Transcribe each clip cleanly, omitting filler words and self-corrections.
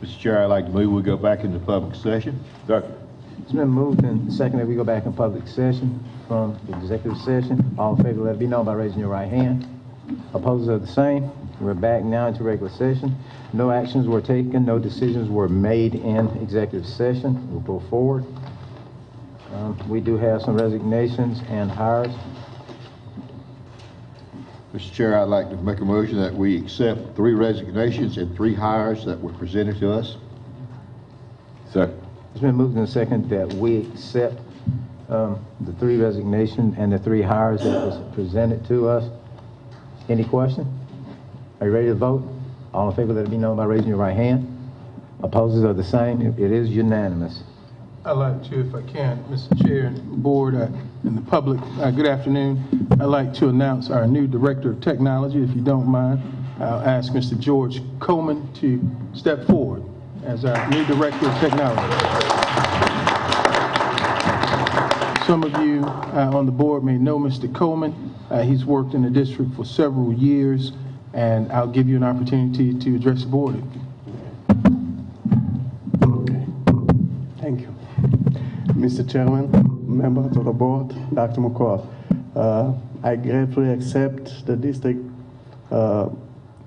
Mr. Chair, I'd like to move we go back into public session. Second. It's been moved and seconded that we go back in public session from the executive session. All in favor, let it be known by raising your right hand. Opposers are the same. We're back now into regular session. No actions were taken, no decisions were made in executive session. We'll go forward. We do have some resignations and hires. Mr. Chair, I'd like to make a motion that we accept 3 resignations and 3 hires that were presented to us. Second. It's been moved and seconded that we accept the 3 resignations and the 3 hires that was presented to us. Any question? Are you ready to vote? All in favor, let it be known by raising your right hand. Opposers are the same. It is unanimous. I'd like to, if I can, Mr. Chair and Board and the public, good afternoon. I'd like to announce our new Director of Technology. If you don't mind, I'll ask Mr. George Coleman to step forward as our new Director of Technology. Some of you on the board may know Mr. Coleman. He's worked in the district for several years, and I'll give you an opportunity to address the board. Thank you. Mr. Chairman, members of the board, Dr. McCall, I gratefully accept the district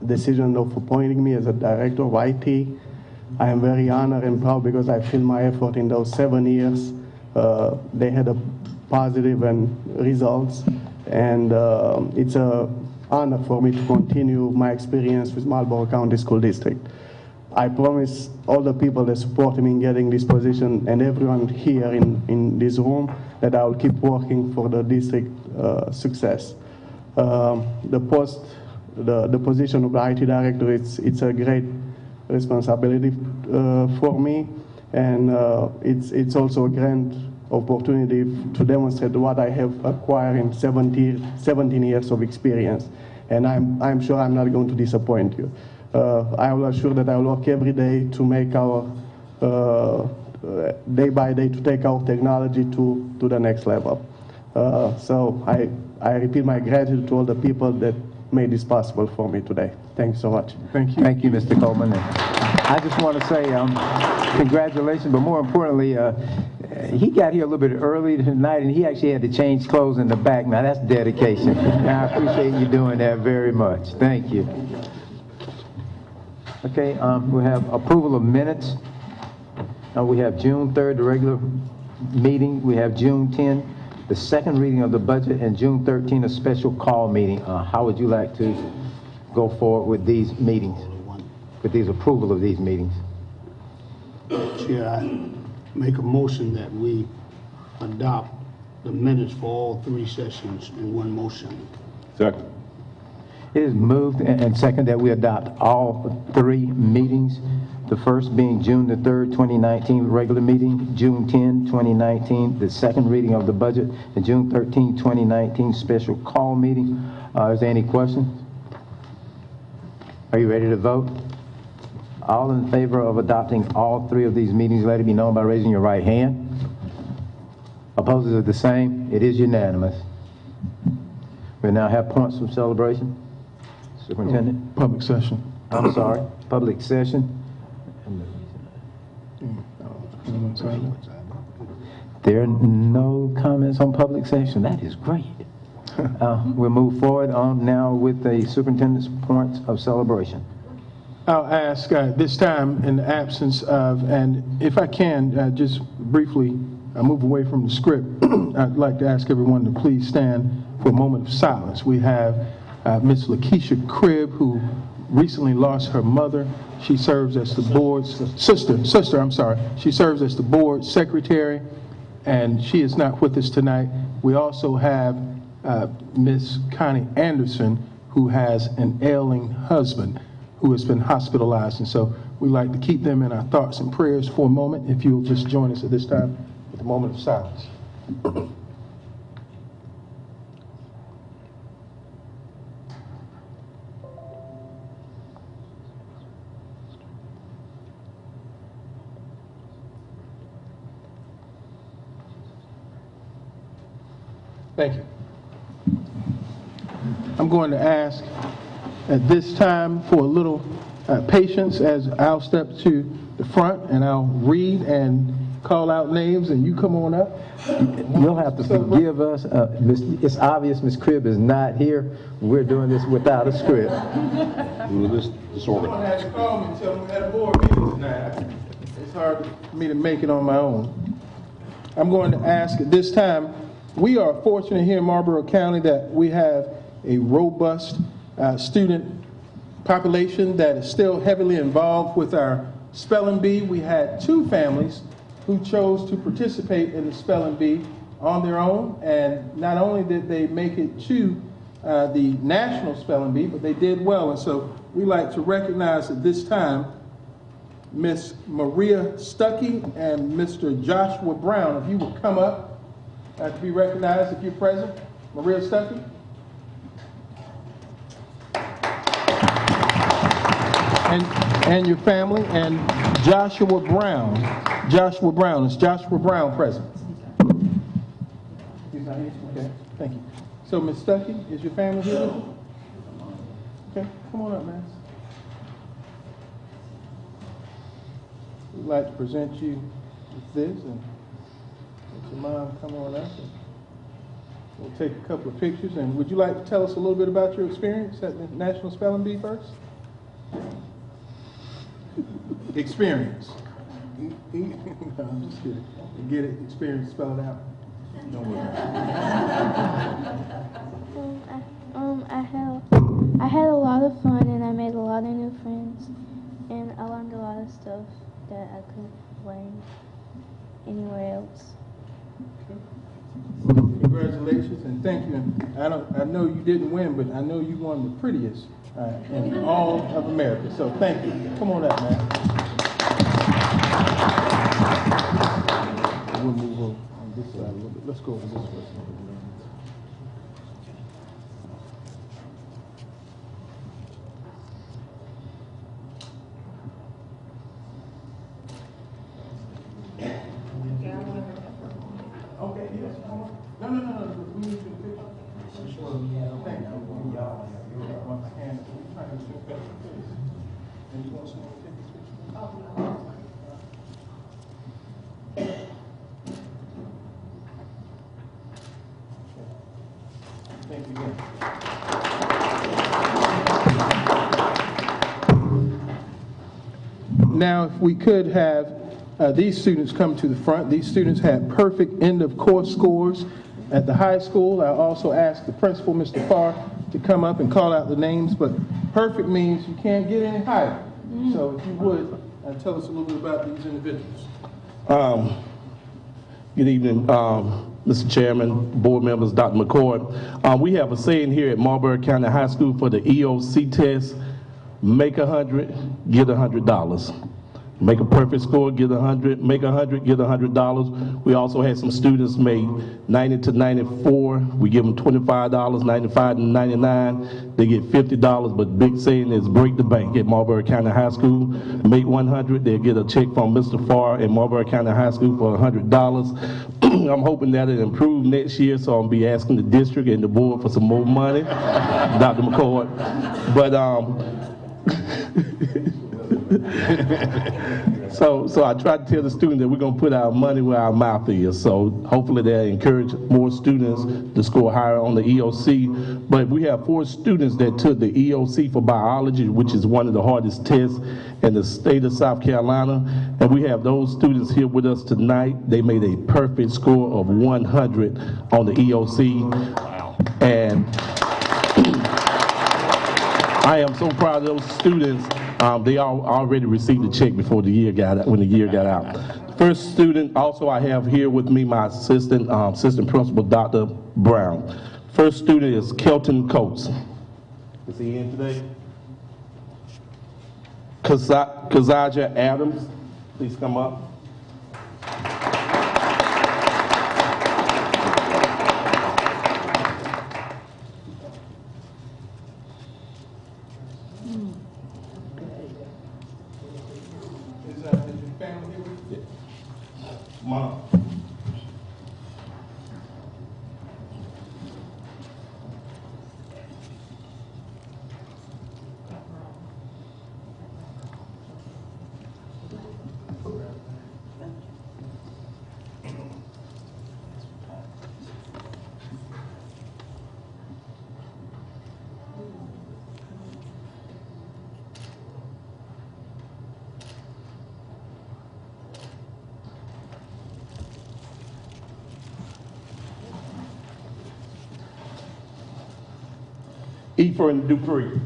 decision of appointing me as a director of IT. I am very honored and proud because I feel my effort in those 7 years. They had a positive results, and it's an honor for me to continue my experience with Marlborough County School District. I promise all the people that support me in getting this position and everyone here in this room that I will keep working for the district success. The position of the IT director, it's a great responsibility for me, and it's also a grand opportunity to demonstrate what I have acquired in 17 years of experience, and I'm sure I'm not going to disappoint you. I will assure that I will work every day to make our day by day to take our technology to the next level. So I repeat my gratitude to all the people that made this possible for me today. Thank you so much. Thank you. Thank you, Mr. Coleman. And I just want to say congratulations, but more importantly, he got here a little bit early tonight, and he actually had to change clothes in the back. Now, that's dedication. And I appreciate you doing that very much. Thank you. Okay, we have approval of minutes. We have June 3rd, the regular meeting. We have June 10th, the second reading of the budget, and June 13th, a special call meeting. How would you like to go forward with these meetings, with these approval of these meetings? Chair, I make a motion that we adopt the minutes for all 3 sessions in one motion. Second. It is moved and second that we adopt all 3 meetings. The first being June the 3rd, 2019, regular meeting, June 10, 2019, the second reading of the budget, and June 13, 2019, special call meeting. Is there any questions? Are you ready to vote? All in favor of adopting all 3 of these meetings, let it be known by raising your right hand. Opposers are the same. It is unanimous. We now have points of celebration. Superintendent? Public session. I'm sorry, public session. There are no comments on public session. That is great. We'll move forward on now with the superintendent's points of celebration. I'll ask this time, in the absence of, and if I can, just briefly move away from the script, I'd like to ask everyone to please stand for a moment of silence. We have Miss Lakeisha Cribb, who recently lost her mother. She serves as the board's sister, I'm sorry. She serves as the board secretary, and she is not with us tonight. We also have Miss Connie Anderson, who has an ailing husband who has been hospitalized. And so we'd like to keep them in our thoughts and prayers for a moment. If you'll just join us at this time with a moment of silence. Thank you. I'm going to ask at this time for a little patience as I'll step to the front and I'll read and call out names, and you come on up. You'll have to forgive us. It's obvious Ms. Cribb is not here. We're doing this without a script. This disorganized. Someone had to call me and tell me we had a board meeting tonight. It's hard for me to make it on my own. I'm going to ask at this time, we are fortunate here in Marlboro County that we have a robust student population that is still heavily involved with our spelling bee. We had 2 families who chose to participate in the spelling bee on their own, and not only did they make it to the national spelling bee, but they did well. And so we like to recognize at this time Miss Maria Stuckey and Mr. Joshua Brown. If you would come up to be recognized if you're present. Maria Stuckey. And your family, and Joshua Brown. Joshua Brown. Is Joshua Brown present? He's not here? Okay, thank you. So, Ms. Stuckey, is your family here with you? Okay, come on up, man. We'd like to present you with this, and let your mom come on up. And we'll take a couple of pictures. And would you like to tell us a little bit about your experience at the National Spelling Bee first? Experience. No, I'm just kidding. Get it? Experience spelled out. Don't worry. I had a lot of fun, and I made a lot of new friends, and I learned a lot of stuff that I couldn't learn anywhere else. Congratulations and thank you. And I know you didn't win, but I know you won the prettiest in all of America. So thank you. Come on up, man. We'll move over on this side a little bit. Let's go over this way. Okay, yes. No. We need to picture. Thank you. One hand. We're trying to show better face. And you want someone to take this picture? Thank you again. Now, if we could have these students come to the front. These students had perfect end of course scores at the high school. I also asked the principal, Mr. Farr, to come up and call out the names, but perfect means you can't get any higher. So if you would, tell us a little bit about these individuals. Good evening, Mr. Chairman, board members, Dr. McCord. We have a saying here at Marlboro County High School for the EOC test: make 100, get $100. Make a perfect score, get 100. Make 100, get $100. We also had some students make 90 to 94. We give them $25, 95 to 99. They get $50. But big saying is break the bank at Marlboro County High School. Make 100, they'll get a check from Mr. Farr at Marlboro County High School for $100. I'm hoping that it'll improve next year, so I'll be asking the district and the board for some more money, Dr. McCord. But So I tried to tell the students that we're going to put our money where our mouth is. So hopefully they'll encourage more students to score higher on the EOC. But we have 4 students that took the EOC for biology, which is one of the hardest tests in the state of South Carolina. And we have those students here with us tonight. They made a perfect score of 100 on the EOC. Wow. And I am so proud of those students. They all already received a check before the year got out, when the year got out. First student, also I have here with me my assistant principal, Dr. Brown. First student is Kelton Coates. Is he in today? Kazaja Adams, please come up. Mom. Ephraim Dupree.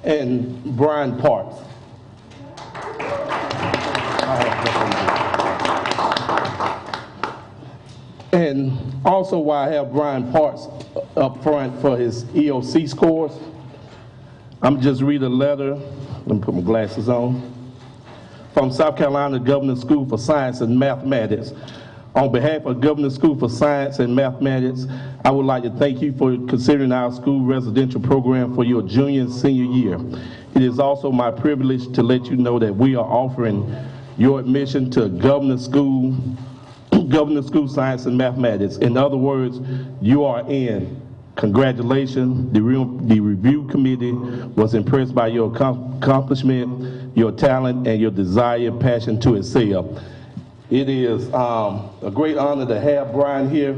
And Brian Parks. And also, while I have Brian Parks up front for his EOC scores, I'm just read a letter. Let me put my glasses on. From South Carolina Governor School for Science and Mathematics. On behalf of Governor School for Science and Mathematics, I would like to thank you for considering our school residential program for your junior and senior year. It is also my privilege to let you know that we are offering your admission to Governor School Science and Mathematics. In other words, you are in. Congratulations. The review committee was impressed by your accomplishment, your talent, and your desire and passion to excel. It is a great honor to have Brian here,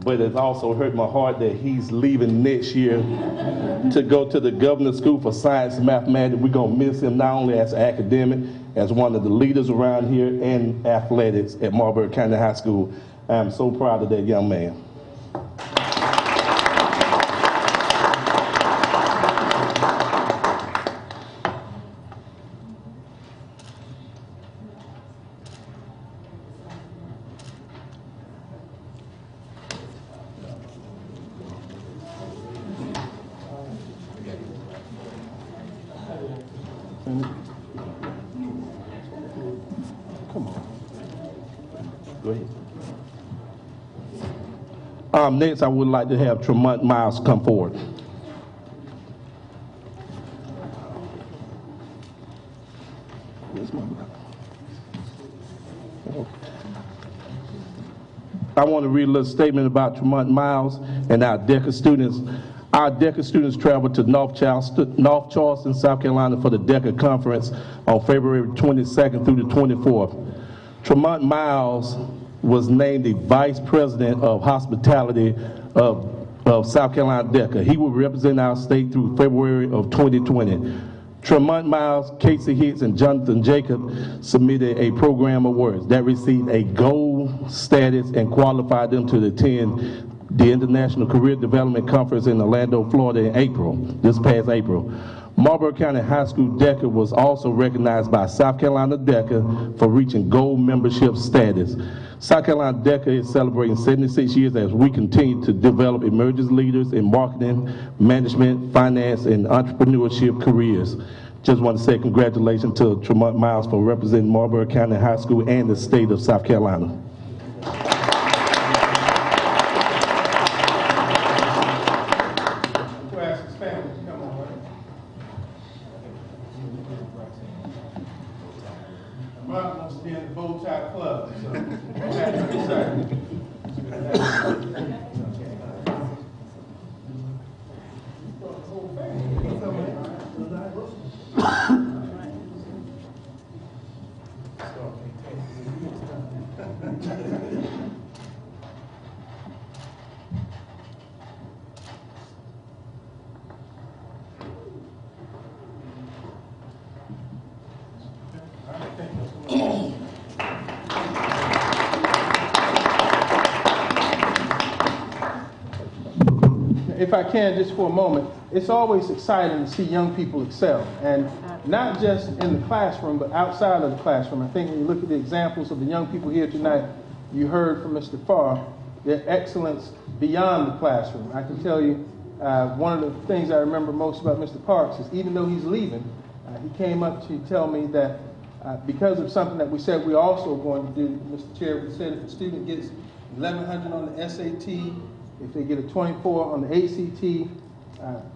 but it also hurt my heart that he's leaving next year to go to the Governor School for Science and Mathematics. We're going to miss him not only as an academic, as one of the leaders around here in athletics at Marlboro County High School. I am so proud of that young man. Go ahead. Next, I would like to have Tremont Miles come forward. I want to read a little statement about Tremont Miles and our DECA students. Our DECA students traveled to North Charleston, South Carolina for the DECA conference on February 22nd through the 24th. Tremont Miles was named the Vice President of Hospitality of South Carolina DECA. He will represent our state through February of 2020. Tremont Miles, Casey Hicks, and Jonathan Jacob submitted a program of words that received a gold status and qualified them to attend the International Career Development Conference in Orlando, Florida in this past April. Marlboro County High School DECA was also recognized by South Carolina DECA for reaching gold membership status. South Carolina DECA is celebrating 76 years as we continue to develop emerging leaders in marketing, management, finance, and entrepreneurship careers. Just want to say congratulations to Tremont Miles for representing Marlboro County High School and the state of South Carolina. Mark wants to be in the bow tie club, so I'm happy to be excited. If I can, just for a moment, it's always exciting to see young people excel, and not just in the classroom, but outside of the classroom. I think when you look at the examples of the young people here tonight, you heard from Mr. Farr, their excellence beyond the classroom. I can tell you, one of the things I remember most about Mr. Parks is even though he's leaving, he came up to tell me that because of something that we said we're also going to do, Mr. Chair, we said if a student gets 1100 on the SAT, if they get a 24 on the ACT,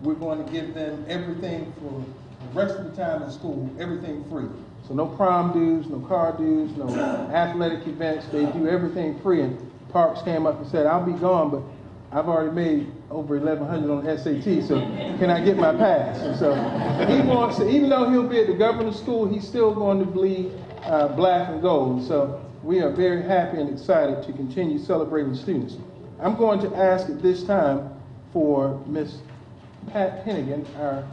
we're going to give them everything for the rest of the time in school, everything free. So no prom dues, no car dues, no athletic events. They do everything free. And Parks came up and said, I'll be gone, but I've already made over 1,100 on SAT, so can I get my pass? And so he wants to, even though he'll be at the governor's school, he's still going to bleed black and gold. So we are very happy and excited to continue celebrating students. I'm going to ask at this time for Ms. Pat Hennigan, our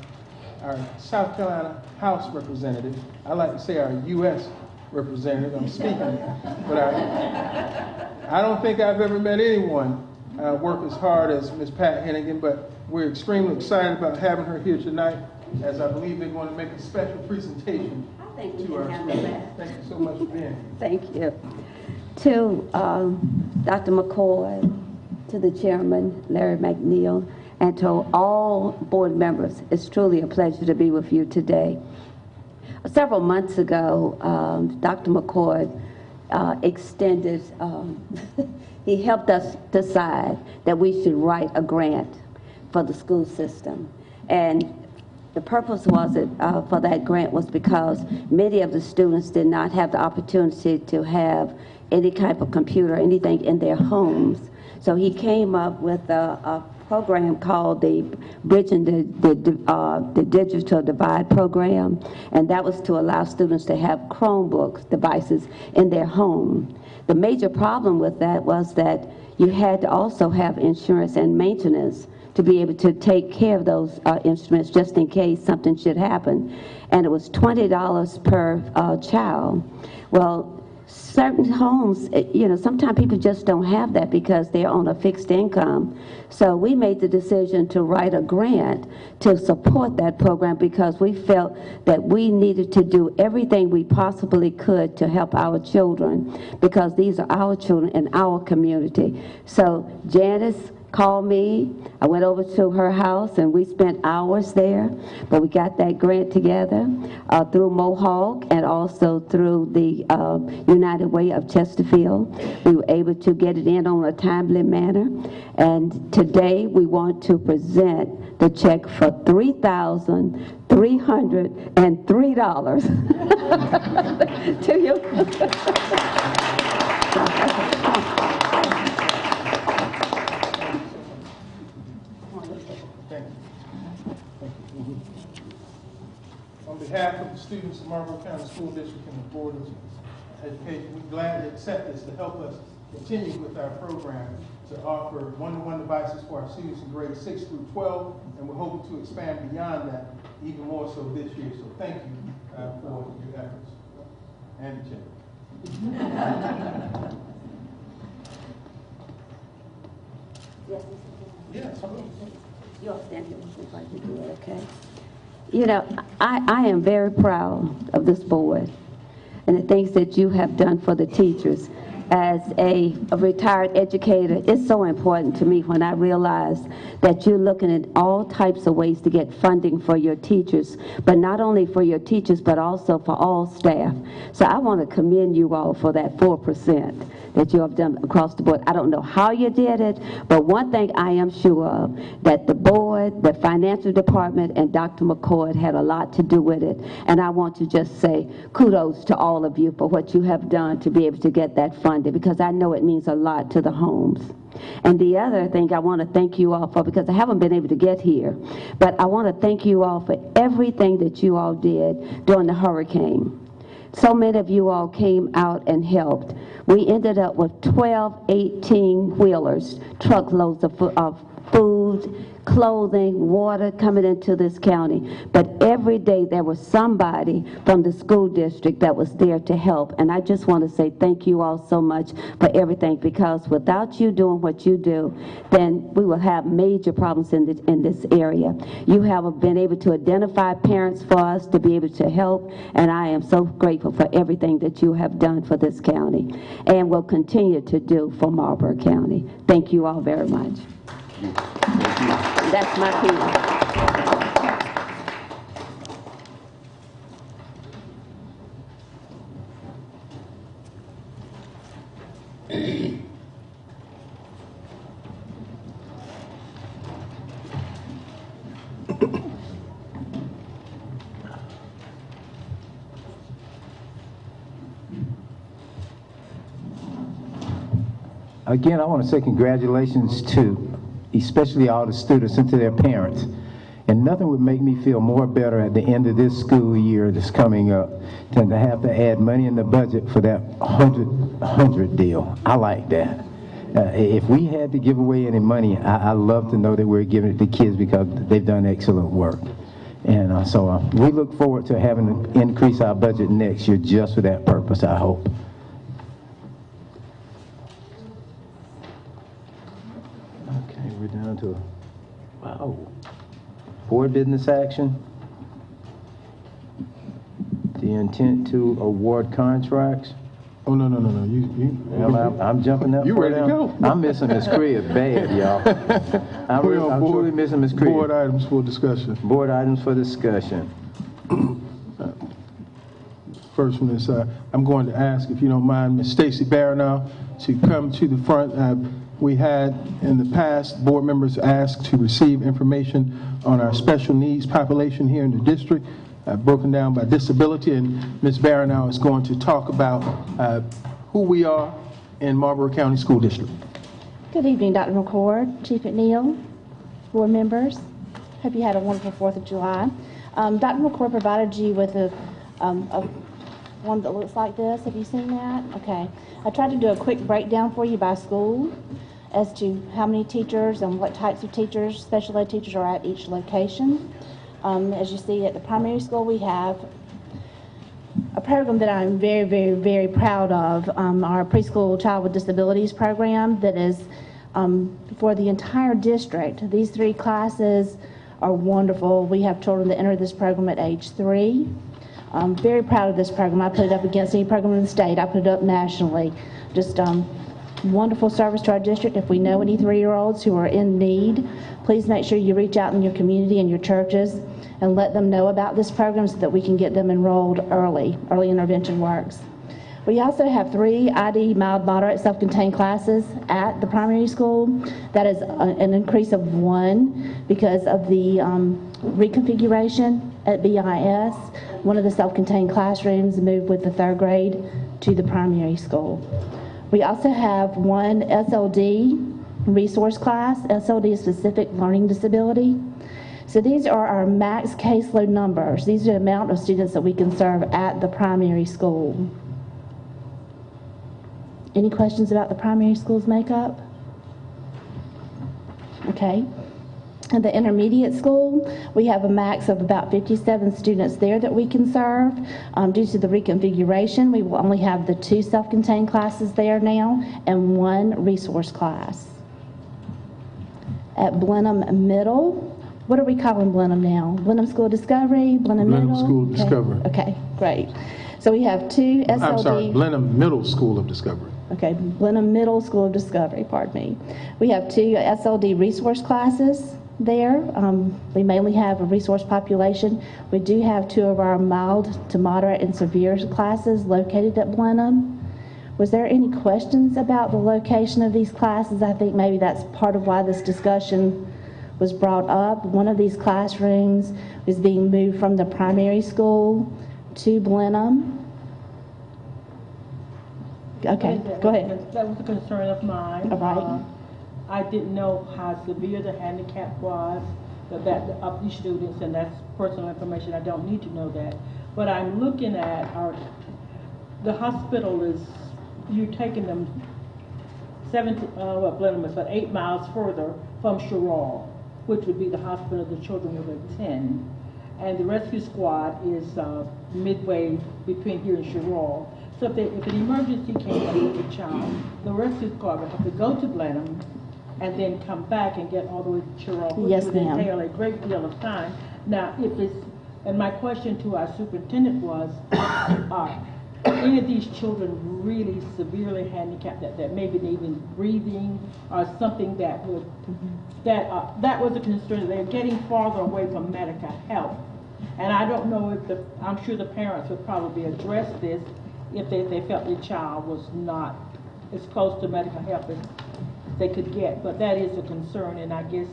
South Carolina House representative. I like to say our U.S. representative. I'm speaking, but I don't think I've ever met anyone work as hard as Ms. Pat Hennigan, but we're extremely excited about having her here tonight, as I believe they're going to make a special presentation to our students. Thank you so much for being here. Thank you. To Dr. McCoy, to the chairman, Larry McNeil, and to all board members, it's truly a pleasure to be with you today. Several months ago, Dr. McCoy extended, he helped us decide that we should write a grant for the school system. And the purpose was for that grant was because many of the students did not have the opportunity to have any type of computer, anything in their homes. So he came up with a program called the Bridging the Digital Divide program, and that was to allow students to have Chromebooks devices in their home. The major problem with that was that you had to also have insurance and maintenance to be able to take care of those instruments just in case something should happen. And it was $20 per child. Well, certain homes, you know, sometimes people just don't have that because they're on a fixed income. So we made the decision to write a grant to support that program because we felt that we needed to do everything we possibly could to help our children, because these are our children in our community. So Janice called me. I went over to her house and we spent hours there, but we got that grant together through Mohawk and also through the United Way of Chesterfield. We were able to get it in on a timely manner, and today we want to present the check for $3,303 to you. On behalf of the students of Marlboro County School District and the Board of Education, we're glad to accept this to help us continue with our program to offer one-to-one devices for our students in grades 6 through 12, and we're hoping to expand beyond that even more so this year. So thank you for your efforts. And the check. Yes. You'll stand here with me if I can do it, okay? You know, I am very proud of this board and the things that you have done for the teachers. As a retired educator, it's so important to me when I realize that you're looking at all types of ways to get funding for your teachers, but not only for your teachers, but also for all staff. So I want to commend you all for that 4% that you have done across the board. I don't know how you did it, but one thing I am sure of, that the board, the financial department, and Dr. McCord had a lot to do with it. And I want to just say kudos to all of you for what you have done to be able to get that funded, because I know it means a lot to the homes. And the other thing I want to thank you all for, because I haven't been able to get here, but I want to thank you all for everything that you all did during the hurricane. So many of you all came out and helped. We ended up with 12 18-wheelers, truckloads of food, clothing, water coming into this county. But every day there was somebody from the school district that was there to help. And I just want to say thank you all so much for everything, because without you doing what you do, then we will have major problems in this area. You have been able to identify parents for us to be able to help, and I am so grateful for everything that you have done for this county and will continue to do for Marlboro County. Thank you all very much. That's my piece. Again, I want to say congratulations to especially all the students and to their parents. And nothing would make me feel more better at the end of this school year that's coming up than to have to add money in the budget for that 100 deal. I like that. If we had to give away any money, I love to know that we're giving it to kids because they've done excellent work. And so we look forward to having to increase our budget next year just for that purpose, I hope. Okay, we're down to, wow, board business action. The intent to award contracts. Oh, no. I'm jumping up. You for ready to them. go? I'm missing Miss Crib bad, y'all. We're on I'm board- truly missing Miss Crib. Board items for discussion. Board items for discussion. First one is, I'm going to ask, if you don't mind, Ms. Stacy Baranow to come to the front. We had, in the past, board members asked to receive information on our special needs population here in the district, broken down by disability, and Ms. Baranow is going to talk about who we are in Marlboro County School District. Good evening, Dr. McCord, Chief McNeil, board members. Hope you had a wonderful 4th of July. Dr. McCord provided you with a one that looks like this. Have you seen that? Okay. I tried to do a quick breakdown for you by school as to how many teachers and what types of teachers, special ed teachers, are at each location. As you see, at the primary school, we have a program that I'm very, very, very proud of, our preschool child with disabilities program that is for the entire district. These 3 classes are wonderful. We have children that enter this program at age 3. I'm very proud of this program. I put it up against any program in the state. I put it up nationally. Just wonderful service to our district. If we know any 3-year-olds who are in need, please make sure you reach out in your community and your churches and let them know about this program so that we can get them enrolled early. Early intervention works. We also have 3 ID mild moderate self-contained classes at the primary school. That is an increase of 1 because of the reconfiguration at BIS. One of the self-contained classrooms moved with the 3rd grade to the primary school. We also have 1 SLD resource class. SLD is specific learning disability. So these are our max caseload numbers. These are the amount of students that we can serve at the primary school. Any questions about the primary school's makeup? Okay. In the intermediate school, we have a max of about 57 students there that we can serve. Due to the reconfiguration, we will only have the 2 self-contained classes there now and 1 resource class. At Blenheim Middle, what are we calling Blenheim now? Blenheim School of Discovery? Blenheim Middle? Blenheim School of Okay. Discovery. Okay, great. So we have 2 SLD. I'm sorry, Blenheim Middle School of Discovery. Okay, Blenheim Middle School of Discovery, pardon me. We have 2 SLD resource classes there. We mainly have a resource population. We do have 2 of our mild to moderate and severe classes located at Blenheim. Was there any questions about the location of these classes? I think maybe that's part of why this discussion was brought up. One of these classrooms is being moved from the primary school to Blenheim. Okay, go ahead. That was a concern of mine. All right. I didn't know how severe the handicap was of these students, and that's personal information. I don't need to know that. But I'm looking at the hospital is, you're taking them 8 miles further from Sherrall, which would be the hospital the children would attend. And the rescue squad is midway between here and Sherrall. So if an emergency came up with a child, the rescue squad would have to go to Blenheim and then come back and get all the way to Sherrall, which Yes, would ma'am. entail a great deal of time. Now, and my question to our superintendent was, are any of these children really severely handicapped that maybe they even breathing or something that would, that was a concern. They're getting farther away from medical help. And I don't know if I'm sure the parents would probably address this if they felt their child was not as close to medical help as they could get. But that is a concern, and I guess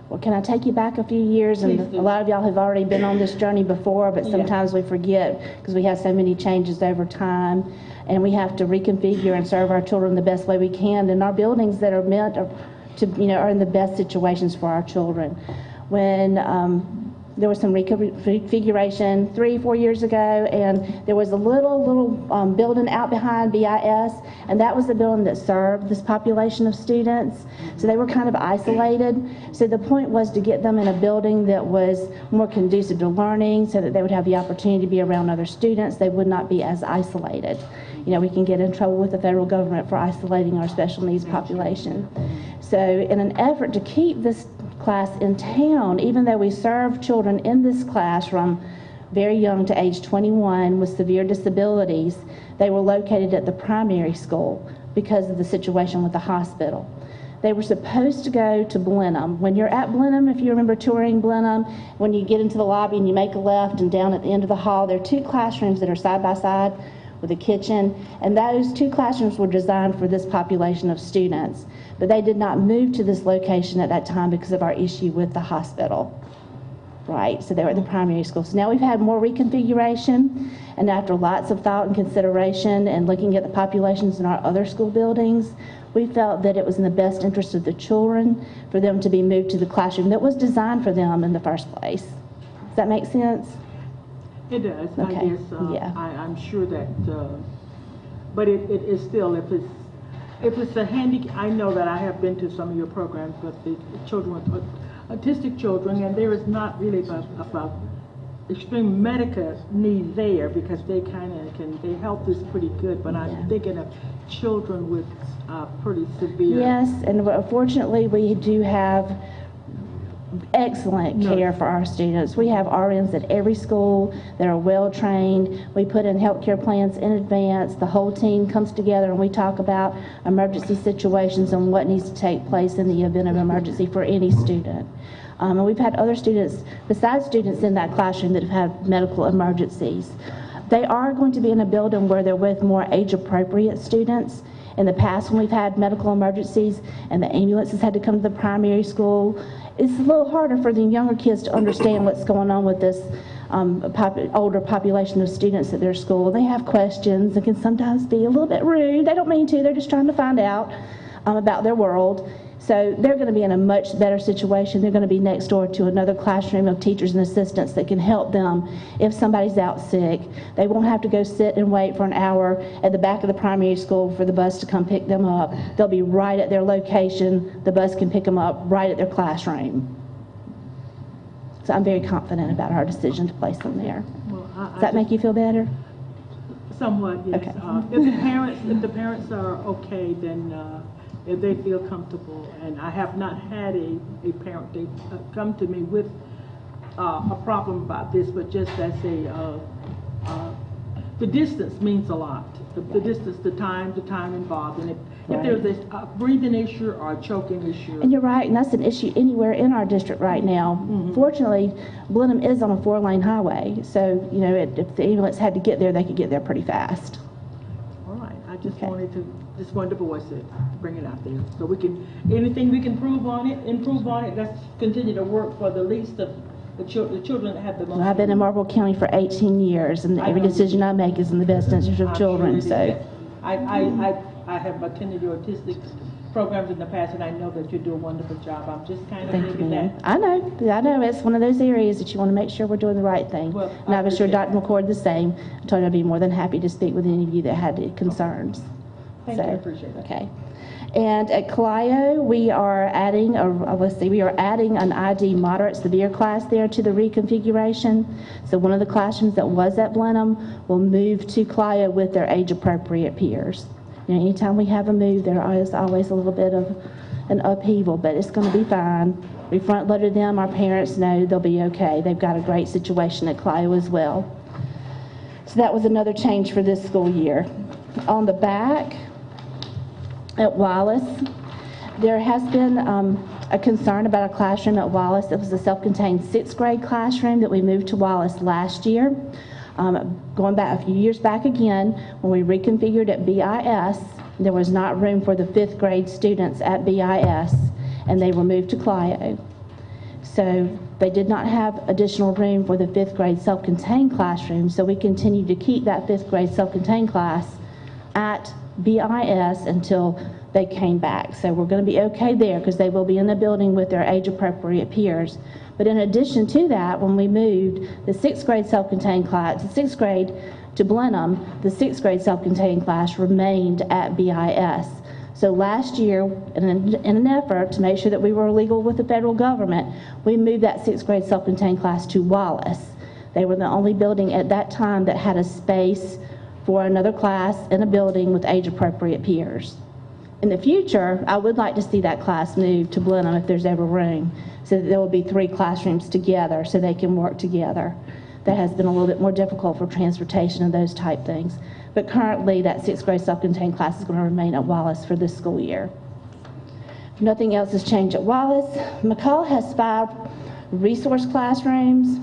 Well, can I take you back a few years? And Please do. a lot of y'all have already been on this journey before, but sometimes we forget because we have so many changes over time, and we have to reconfigure and serve our children the best way we can. And our buildings that are meant to, are in the best situations for our children. When there was some reconfiguration 3-4 years ago, and there was a little building out behind BIS, and that was the building that served this population of students. So they were kind of isolated. So the point was to get them in a building that was more conducive to learning, so that they would have the opportunity to be around other students. They would not be as isolated. We can get in trouble with the federal government for isolating our special needs population. So in an effort to keep this class in town, even though we serve children in this class from very young to age 21 with severe disabilities, they were located at the primary school because of the situation with the hospital. They were supposed to go to Blenheim. When you're at Blenheim, if you remember touring Blenheim, when you get into the lobby and you make a left, and down at the end of the hall, there are 2 classrooms that are side by side with a kitchen, and those 2 classrooms were designed for this population of students. But they did not move to this location at that time because of our issue with the hospital. Right, so they were at the primary school. So now we've had more reconfiguration, and after lots of thought and consideration and looking at the populations in our other school buildings, we felt that it was in the best interest of the children for them to be moved to the classroom that was designed for them in the first place. Does that make sense? It does. Okay. I guess, Yeah. I'm sure that, but it is still, if it's a handicap, I know that I have been to some of your programs with the children, autistic children, and there is not really about extreme medical need there, because they their health is pretty good, but I'm thinking of children with pretty severe. Yes, and fortunately we do have excellent care for our students. We have RNs at every school that are well trained. We put in healthcare plans in advance. The whole team comes together and we talk about emergency situations and what needs to take place in the event of emergency for any student. And we've had other students, besides students in that classroom, that have had medical emergencies. They are going to be in a building where they're with more age-appropriate students. In the past, when we've had medical emergencies and the ambulances had to come to the primary school, it's a little harder for the younger kids to understand what's going on with this older population of students at their school. They have questions and can sometimes be a little bit rude. They don't mean to, they're just trying to find out about their world. So they're going to be in a much better situation. They're going to be next door to another classroom of teachers and assistants that can help them if somebody's out sick. They won't have to go sit and wait for an hour at the back of the primary school for the bus to come pick them up. They'll be right at their location. The bus can pick them up right at their classroom. So I'm very confident about our decision to place them there. Well, Does that make you feel better? Somewhat, yes. Okay. If the parents are okay, then if they feel comfortable, and I have not had a parent they come to me with a problem about this, but just as the distance means a lot. The distance, the time involved, and if there's a breathing issue or a choking issue. And you're right, and that's an issue anywhere in our district right now. Fortunately, Blenheim is on a 4-lane highway, so if the ambulance had to get there, they could get there pretty fast. All right, I just wanted to voice it, bring it out there, so we can, anything we can improve on it. Let's continue to work for the least of the children that have the most. Well, I've been in Marlboro County for 18 years, and every decision I make is in the best interest of children. So, I have attended your autistic programs in the past, and I know that you do a wonderful job. I'm just kind of thinking that. I know, it's one of those areas that you want to make sure we're doing the right thing. Well, and I was sure Dr. McCord the same. I told you I'd be more than happy to speak with any of you that had concerns. Thank you, I appreciate that. Okay. And at Clio, we are adding, we are adding an ID moderate severe class there to the reconfiguration. So one of the classrooms that was at Blenheim will move to Clio with their age-appropriate peers. Anytime we have a move, there is always a little bit of an upheaval, but it's going to be fine. We front-loaded them. Our parents know they'll be okay. They've got a great situation at Clio as well. So that was another change for this school year. On the back, at Wallace, there has been a concern about a classroom at Wallace. It was a self-contained 6th grade classroom that we moved to Wallace last year. Going back a few years back again, when we reconfigured at BIS, there was not room for the 5th grade students at BIS, and they were moved to Clio. So they did not have additional room for the 5th grade self-contained classroom, so we continued to keep that 5th grade self-contained class at BIS until they came back. So we're going to be okay there because they will be in the building with their age-appropriate peers. But in addition to that, when we moved the 6th grade self-contained class, the 6th grade to Blenheim, the 6th grade self-contained class remained at BIS. So last year, in an effort to make sure that we were legal with the federal government, we moved that 6th grade self-contained class to Wallace. They were the only building at that time that had a space for another class in a building with age-appropriate peers. In the future, I would like to see that class move to Blenheim if there's ever room, so that there will be 3 classrooms together so they can work together. That has been a little bit more difficult for transportation and those type things. But currently, that 6th grade self-contained class is going to remain at Wallace for this school year. If nothing else has changed at Wallace, McCall has 5 resource classrooms.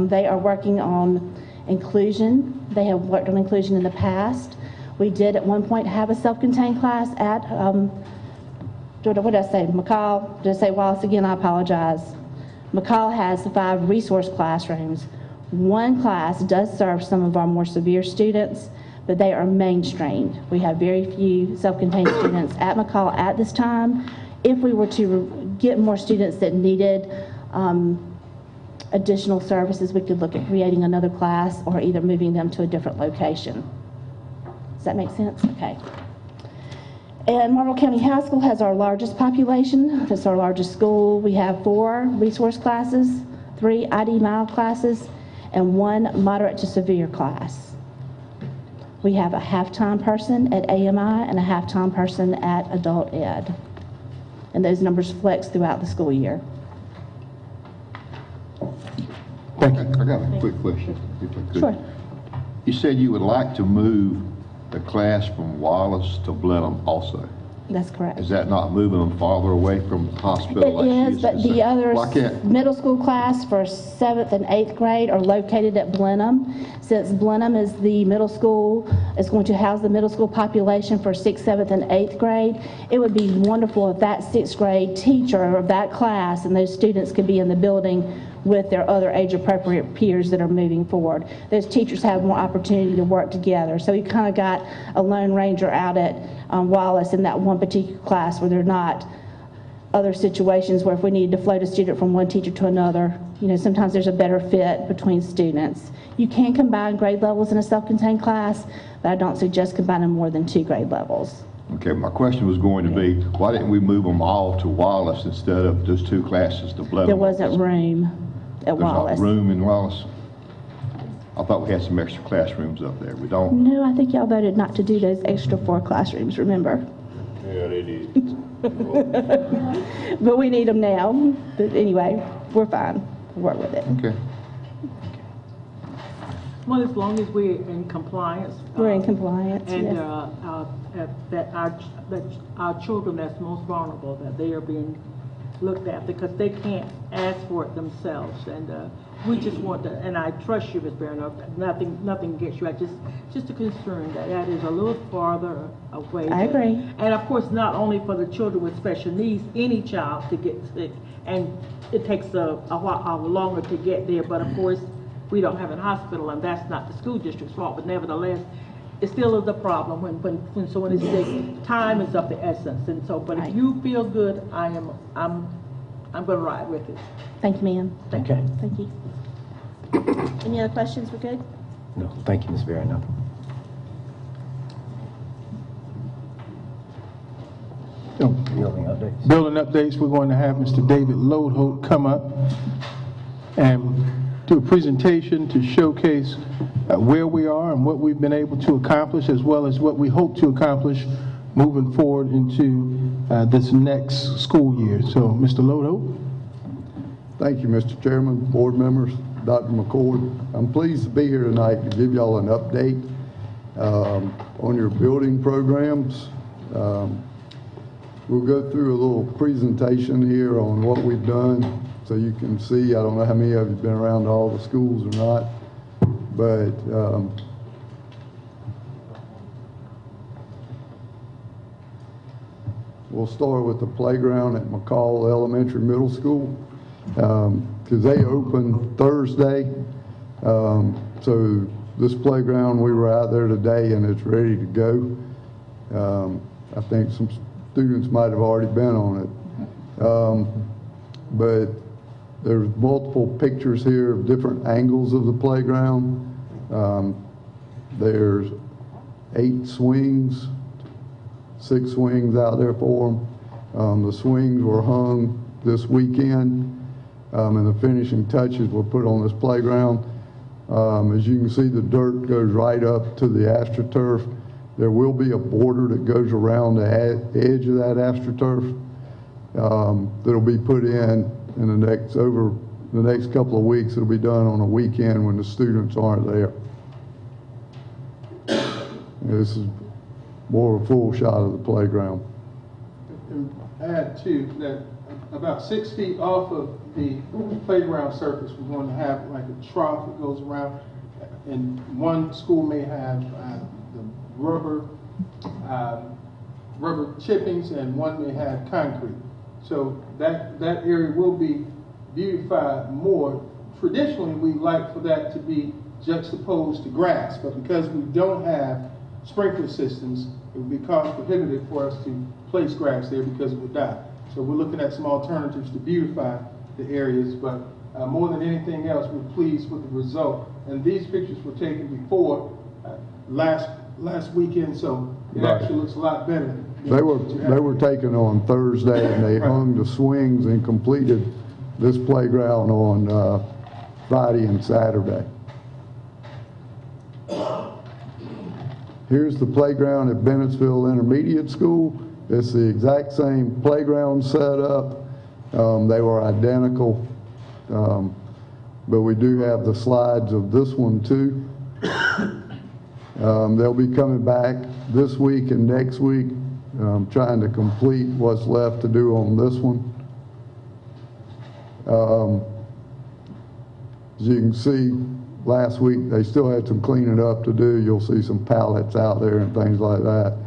They are working on inclusion. They have worked on inclusion in the past. We did at one point have a self-contained class at, what did I say, McCall? Did I say Wallace again? I apologize. McCall has 5 resource classrooms. One class does serve some of our more severe students, but they are mainstreamed. We have very few self-contained students at McCall at this time. If we were to get more students that needed additional services, we could look at creating another class or either moving them to a different location. Does that make sense? Okay. And Marble County High School has our largest population. It's our largest school. We have 4 resource classes, 3 ID mild classes, and 1 moderate to severe class. We have a half-time person at AMI and a half-time person at adult ed. And those numbers flex throughout the school year. Thank you. I got a quick question, if I could. Sure. You said you would like to move the class from Wallace to Blenheim also. That's correct. Is that not moving them farther away from the hospital? It like she is, but used to the say? other Why can't? middle school class for 7th and 8th grade are located at Blenheim. Since Blenheim is the middle school, is going to house the middle school population for 6th, 7th, and 8th grade, it would be wonderful if that 6th grade teacher of that class and those students could be in the building with their other age-appropriate peers that are moving forward. Those teachers have more opportunity to work together. So we kind of got a lone ranger out at Wallace in that one particular class where there are not other situations where if we needed to float a student from one teacher to another, you know, sometimes there's a better fit between students. You can combine grade levels in a self-contained class, but I don't suggest combining more than 2 grade levels. Okay, my question was going to be, why didn't we move them all to Wallace instead of those 2 classes to Blenheim? There wasn't room at Wallace. There's not room in Wallace? I thought we had some extra classrooms up there. We don't? No, I think y'all voted not to do those extra 4 classrooms, remember? Yeah, they did. But we need them now. But anyway, we're fine. We'll work with it. Okay. Well, as long as we're in compliance. We're in compliance, And yes. that our children that's most vulnerable, that they are being looked at, because they can't ask for it themselves. And we just want to, and I trust you, Ms. Baranoff, nothing against you. Just a concern that is a little farther away. I agree. And of course, not only for the children with special needs, any child to get sick, and it takes a while longer to get there, but of course, we don't have a hospital, and that's not the school district's fault, but nevertheless, it still is a problem when someone is sick. Time is of the essence, and so, but if you feel good, I'm gonna ride with it. Thank you, ma'am. Okay. Thank you. Any other questions? We're good? No, thank you, Ms. Baranoff. Building updates. Building updates, we're going to have Mr. David Lodeholt come up and do a presentation to showcase where we are and what we've been able to accomplish, as well as what we hope to accomplish moving forward into this next school year. So, Mr. Lodeholt. Thank you, Mr. Chairman, board members, Dr. McCord. I'm pleased to be here tonight to give y'all an update on your building programs. We'll go through a little presentation here on what we've done so you can see. I don't know how many of you have been around all the schools or not, but we'll start with the playground at McCall Elementary Middle School. because they open Thursday. So this playground, we were out there today and it's ready to go. I think some students might have already been on it. But there's multiple pictures here of different angles of the playground. There's 8 swings, 6 swings out there for them. The swings were hung this weekend, and the finishing touches were put on this playground. As you can see, the dirt goes right up to the AstroTurf. There will be a border that goes around the edge of that AstroTurf that'll be put in over the next couple of weeks. It'll be done on a weekend when the students aren't there. This is more of a full shot of the playground. And add too that about 6 feet off of the playground surface, we're going to have like a trough that goes around, and one school may have the rubber chippings, and one may have concrete. So that area will be beautified more. Traditionally, we like for that to be juxtaposed to grass, but because we don't have sprinkler systems, it would be cost prohibitive for us to place grass there because it would die. So we're looking at some alternatives to beautify the areas, but more than anything else, we're pleased with the result. And these pictures were taken before last weekend, so it actually looks a lot better. They were taken on Thursday, and they hung the swings and completed this playground on Friday and Saturday. Here's the playground at Bennettsville Intermediate School. It's the exact same playground setup. They were identical, but we do have the slides of this one too. They'll be coming back this week and next week, trying to complete what's left to do on this one. As you can see, last week they still had some cleaning up to do. You'll see some pallets out there and things like that.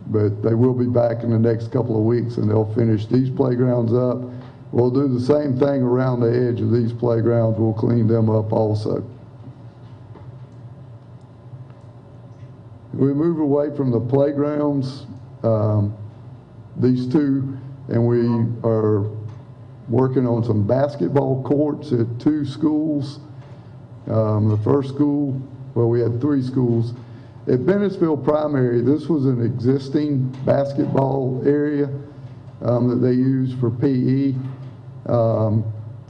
But they will be back in the next couple of weeks, and they'll finish these playgrounds up. We'll do the same thing around the edge of these playgrounds. We'll clean them up also. We move away from the playgrounds, these two, and we are working on some basketball courts at 2 schools. The first school, well, we had 3 schools. At Bennettsville Primary, this was an existing basketball area that they use for PE.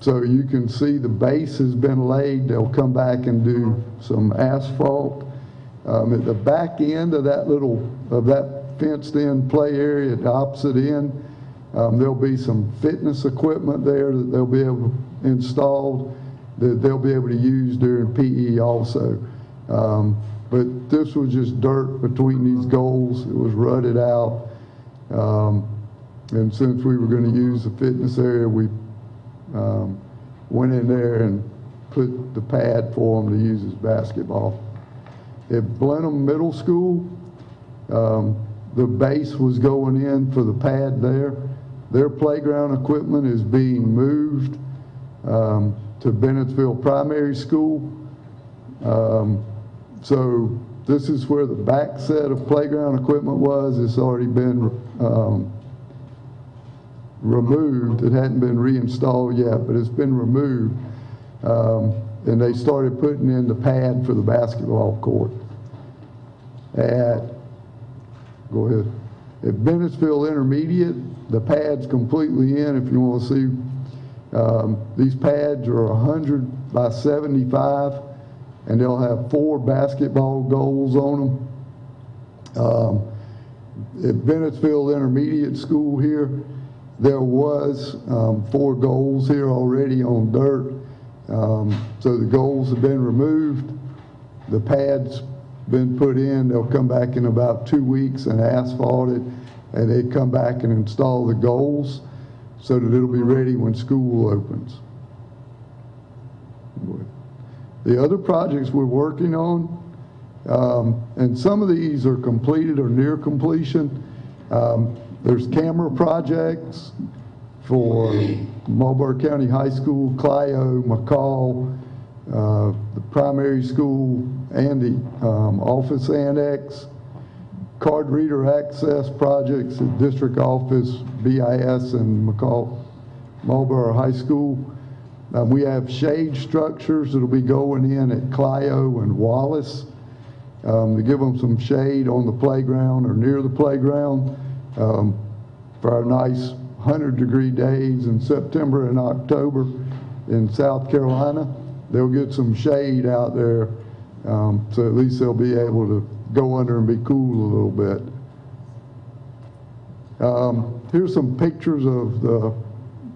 So you can see the base has been laid. They'll come back and do some asphalt. At the back end of that fenced-in play area, at the opposite end, there'll be some fitness equipment there that they'll be able to install that they'll be able to use during PE also. But this was just dirt between these goals. It was rutted out. And since we were going to use the fitness area, we went in there and put the pad for them to use as basketball. At Blenheim Middle School, the base was going in for the pad there. Their playground equipment is being moved to Bennettsville Primary School. So this is where the back set of playground equipment was. It's already been removed. It hadn't been reinstalled yet, but it's been removed. And they started putting in the pad for the basketball court. Go ahead. At Bennettsville Intermediate, the pad's completely in. If you want to see, these pads are 100 by 75, and they'll have 4 basketball goals on them. At Bennettsville Intermediate School here, there was 4 goals here already on dirt. So the goals have been removed. The pad's been put in. They'll come back in about 2 weeks and asphalt it, and they come back and install the goals so that it'll be ready when school opens. The other projects we're working on, and some of these are completed or near completion. There's camera projects. for Marlboro County High School, Clio, McCall, the primary school, and the office annex, card reader access projects at district office, BIS, and Marlboro High School. We have shade structures that'll be going in at Clio and Wallace to give them some shade on the playground or near the playground for our nice 100-degree days in September and October in South Carolina. They'll get some shade out there, so at least they'll be able to go under and be cool a little bit. Here's some pictures of the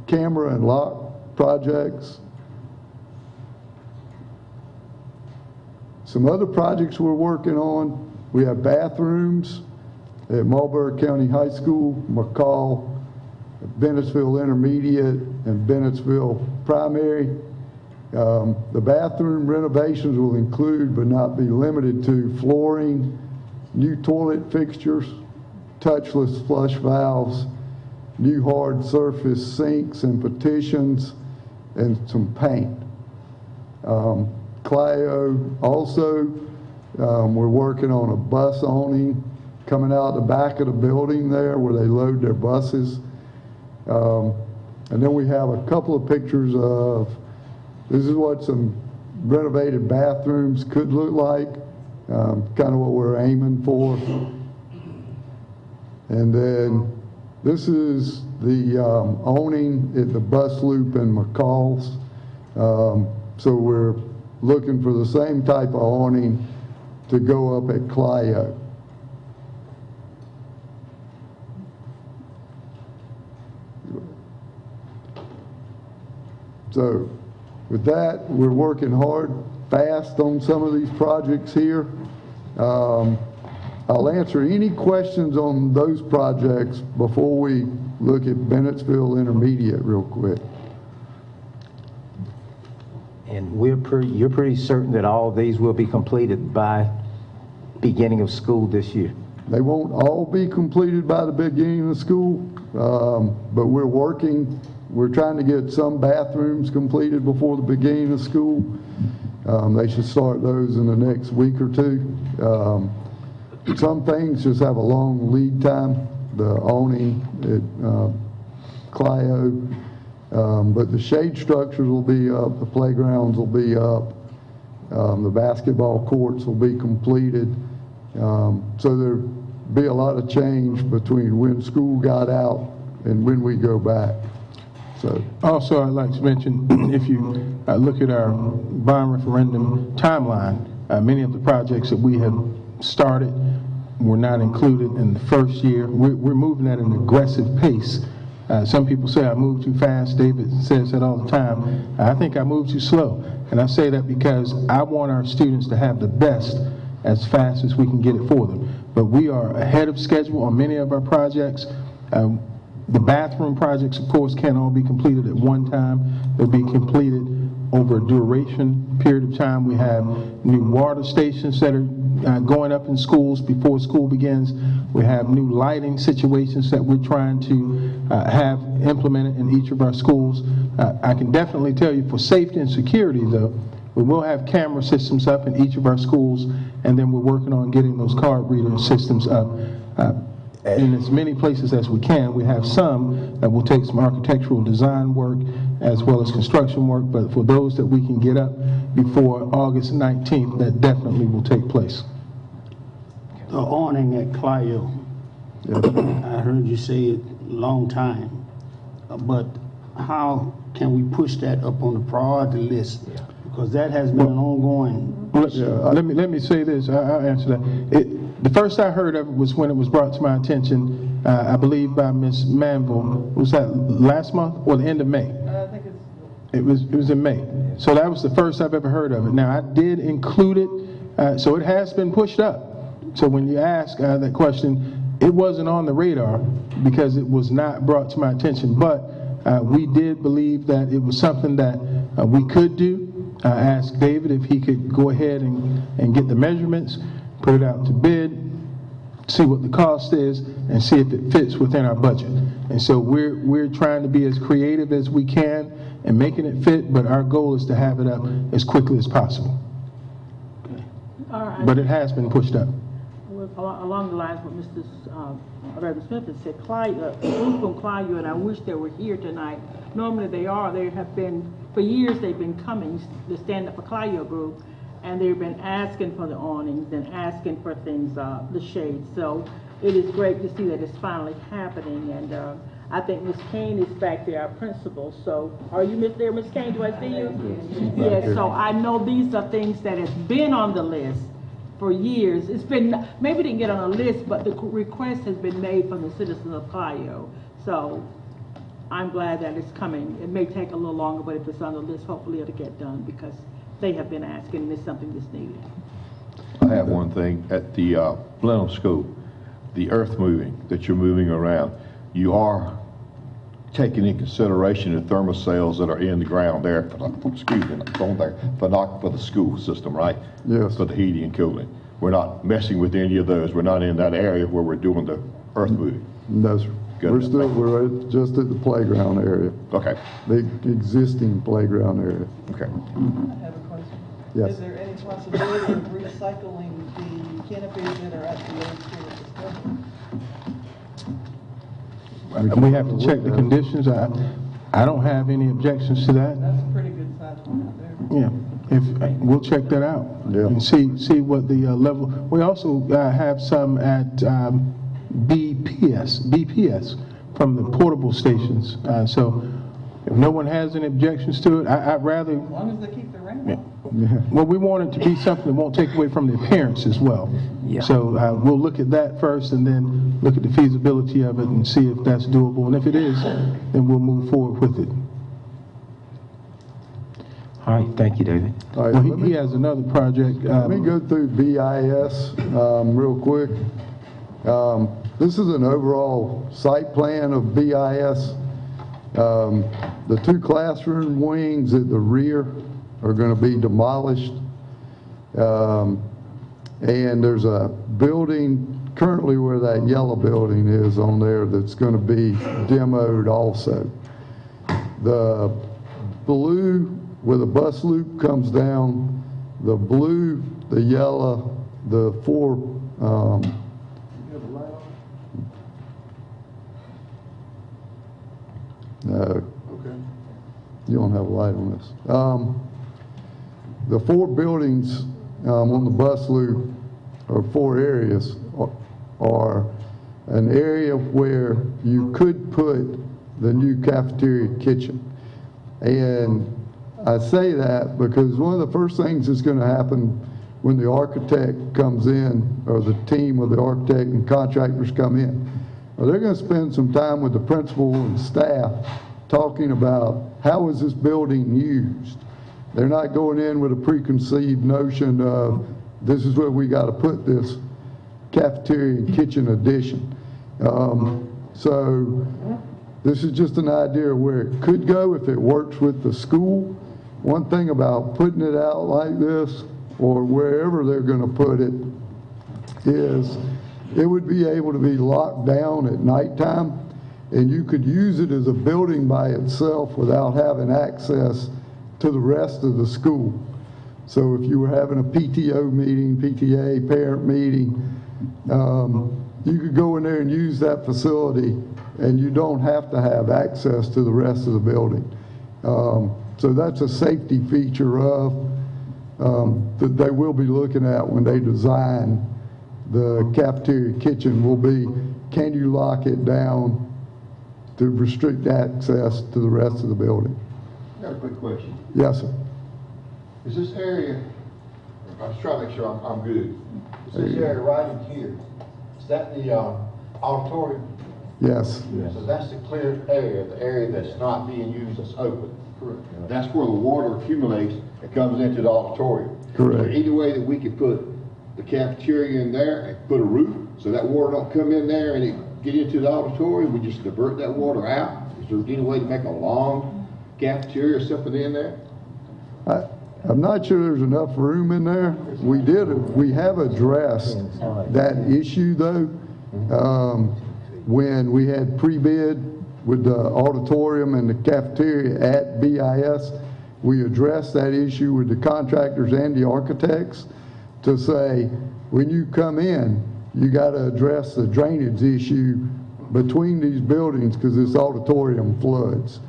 camera and lock projects. Some other projects we're working on, we have bathrooms at Marlboro County High School, McCall, Bennettsville Intermediate, and Bennettsville Primary. The bathroom renovations will include, but not be limited to, flooring, new toilet fixtures, touchless flush valves, new hard surface sinks and partitions, and some paint. Clio also, we're working on a bus awning coming out the back of the building there where they load their buses. And then we have a couple of pictures of, this is what some renovated bathrooms could look like, kind of what we're aiming for. And then this is the awning at the bus loop in McCall's. So we're looking for the same type of awning to go up at Clio. So with that, we're working hard, fast on some of these projects here. I'll answer any questions on those projects before we look at Bennettsville Intermediate real quick. And you're pretty certain that all of these will be completed by beginning of school this year? They won't all be completed by the beginning of school, but we're trying to get some bathrooms completed before the beginning of school. They should start those in the next week or two. Some things just have a long lead time, the awning at Clio, but the shade structures will be up, the playgrounds will be up, the basketball courts will be completed. So there'll be a lot of change between when school got out and when we go back. So Also, I'd like to mention, if you look at our bond referendum timeline, many of the projects that we have started were not included in the first year. We're moving at an aggressive pace. Some people say I move too fast. David says that all the time. I think I move too slow. And I say that because I want our students to have the best as fast as we can get it for them. But we are ahead of schedule on many of our projects. The bathroom projects, of course, can't all be completed at one time. They'll be completed over a duration period of time. We have new water stations that are going up in schools before school begins. We have new lighting situations that we're trying to have implemented in each of our schools. I can definitely tell you for safety and security, though, we will have camera systems up in each of our schools, and then we're working on getting those card reader systems up in as many places as we can. We have some that will take some architectural design work as well as construction work, but for those that we can get up before August 19th, that definitely will take place. The awning at Clio, I heard you say it a long time, but how can we push that up on the priority list? Because that has been an ongoing issue. Let me say this, I'll answer that. The first I heard of it was when it was brought to my attention, I believe by Ms. Manville. Was that last month or the end of May? I think it was in May. So that was the first I've ever heard of it. Now I did include it, so it has been pushed up. So when you ask that question, it wasn't on the radar because it was not brought to my attention. But we did believe that it was something that we could do. I asked David if he could go ahead and get the measurements, put it out to bid, see what the cost is, and see if it fits within our budget. And so we're trying to be as creative as we can and making it fit, but our goal is to have it up as quickly as possible. All right. But it has been pushed up. Along the lines of what Mr. Reverend Smith has said, group from Clio, and I wish they were here tonight. Normally they are. They have been, for years they've been coming, the Stand Up for Clio group, and they've been asking for the awnings and asking for things, the shades. So it is great to see that it's finally happening, and I think Ms. Kane is back there, our principal. So are you there, Ms. Kane? Do I see you? Yes, so I know these are things that has been on the list for years. It's been, maybe didn't get on a list, but the request has been made from the citizens of Clio. So I'm glad that it's coming. It may take a little longer, but if it's on the list, hopefully it'll get done because they have been asking and it's something that's needed. I have one thing. At the Blenheim School, the earth moving, that you're moving around, you are taking in consideration the thermal cells that are in the ground there, for the school system, right? Yes. For the heating and cooling. We're not messing with any of those. We're not in that area where we're doing the earth moving. No, sir. Good. Just at the playground area, Okay, the existing playground area. okay. I have a question. Yes. Is there any possibility of recycling the canopies that are at the old school at this point? And we have to check the conditions. I don't have any objections to that. That's a pretty good size one out there. Yeah, we'll check that out. Yeah. And see what the level, we also have some at BPS from the portable stations. So if no one has any objections to it, I'd rather, As long as they keep the rain off. well, we want it to be something that won't take away from the appearance as well. Yeah. So we'll look at that first and then look at the feasibility of it and see if that's doable. And if it is, then we'll move forward with it. All right, thank you, David. All right, Well, let he me, has another project. let me go through BIS real quick. This is an overall site plan of BIS. The two classroom wings at the rear are going to be demolished. And there's a building currently where that yellow building is on there that's going to be demoed also. The blue where the bus loop comes down, the blue, the yellow, the four, no. Okay. You don't have a light on this. The four buildings on the bus loop, or four areas, are an area where you could put the new cafeteria kitchen. And I say that because one of the first things that's going to happen when the architect comes in, or the team of the architect and contractors come in, they're going to spend some time with the principal and staff talking about how is this building used. They're not going in with a preconceived notion of this is where we got to put this cafeteria and kitchen addition. So this is just an idea of where it could go if it works with the school. One thing about putting it out like this, or wherever they're going to put it, is it would be able to be locked down at nighttime, and you could use it as a building by itself without having access to the rest of the school. So if you were having a PTO meeting, PTA parent meeting, you could go in there and use that facility, and you don't have to have access to the rest of the building. So that's a safety feature of that they will be looking at when they design the cafeteria kitchen. Will be, can you lock it down to restrict access to the rest of the building? I got a quick question. Yes, sir. Is this area, I'm just trying to make sure I'm good. Is this area right in here, is that the auditorium? Yes. So that's the clear area, the area that's not being used, that's open. Correct. That's where the water accumulates and comes into the auditorium. Correct. Is there any way that we could put the cafeteria in there and put a roof so that water don't come in there and it get into the auditorium? We just divert that water out? Is there any way to make a long cafeteria or something in there? I'm not sure there's enough room in there. We have addressed that issue though, when we had pre-bid with the auditorium and the cafeteria at BIS. We addressed that issue with the contractors and the architects to say, when you come in, you got to address the drainage issue between these buildings because this auditorium floods.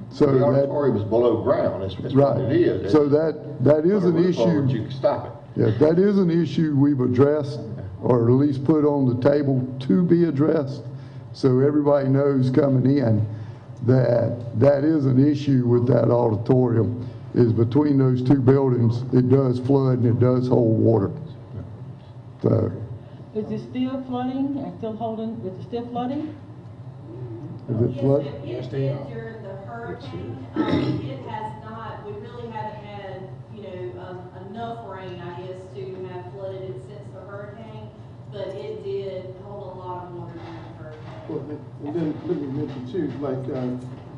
So The that, auditorium is below ground, that's what right. it is. So that is Put a an roof over it, issue. you can stop it. Yeah, that is an issue we've addressed, or at least put on the table to be addressed. So everybody knows coming in that that is an issue with that auditorium, is between those two buildings, it does flood and it does hold water. So, Is it still flooding and still holding, is it still flooding? is it flood? Yes, it did during the hurricane. It has not, we really haven't had, enough rain, I guess, to have flooded it since the hurricane, but it did hold a lot of water during the hurricane. Well, and then let me mention too, like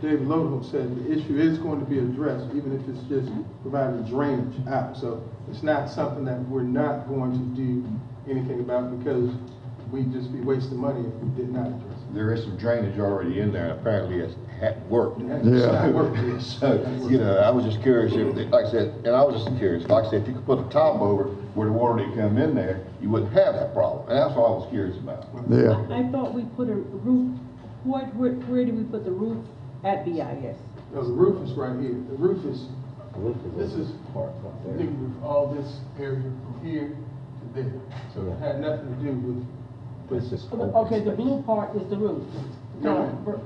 David Lodeholt said, the issue is going to be addressed, even if it's just providing drainage out. So it's not something that we're not going to do anything about because we'd just be wasting money if we did not address it. There is some drainage already in there, and apparently it hadn't worked. Yeah. So, I was just curious, like I said, and I was just curious, like I said, if you could put a top over where the water didn't come in there, you wouldn't have that problem, and that's what I was curious about. Yeah. I thought we put a roof, where did we put the roof at BIS? No, the roof is right here. The roof is, this is all this area from here to there. So it had nothing to do with. Okay, the blue part is the roof. No. The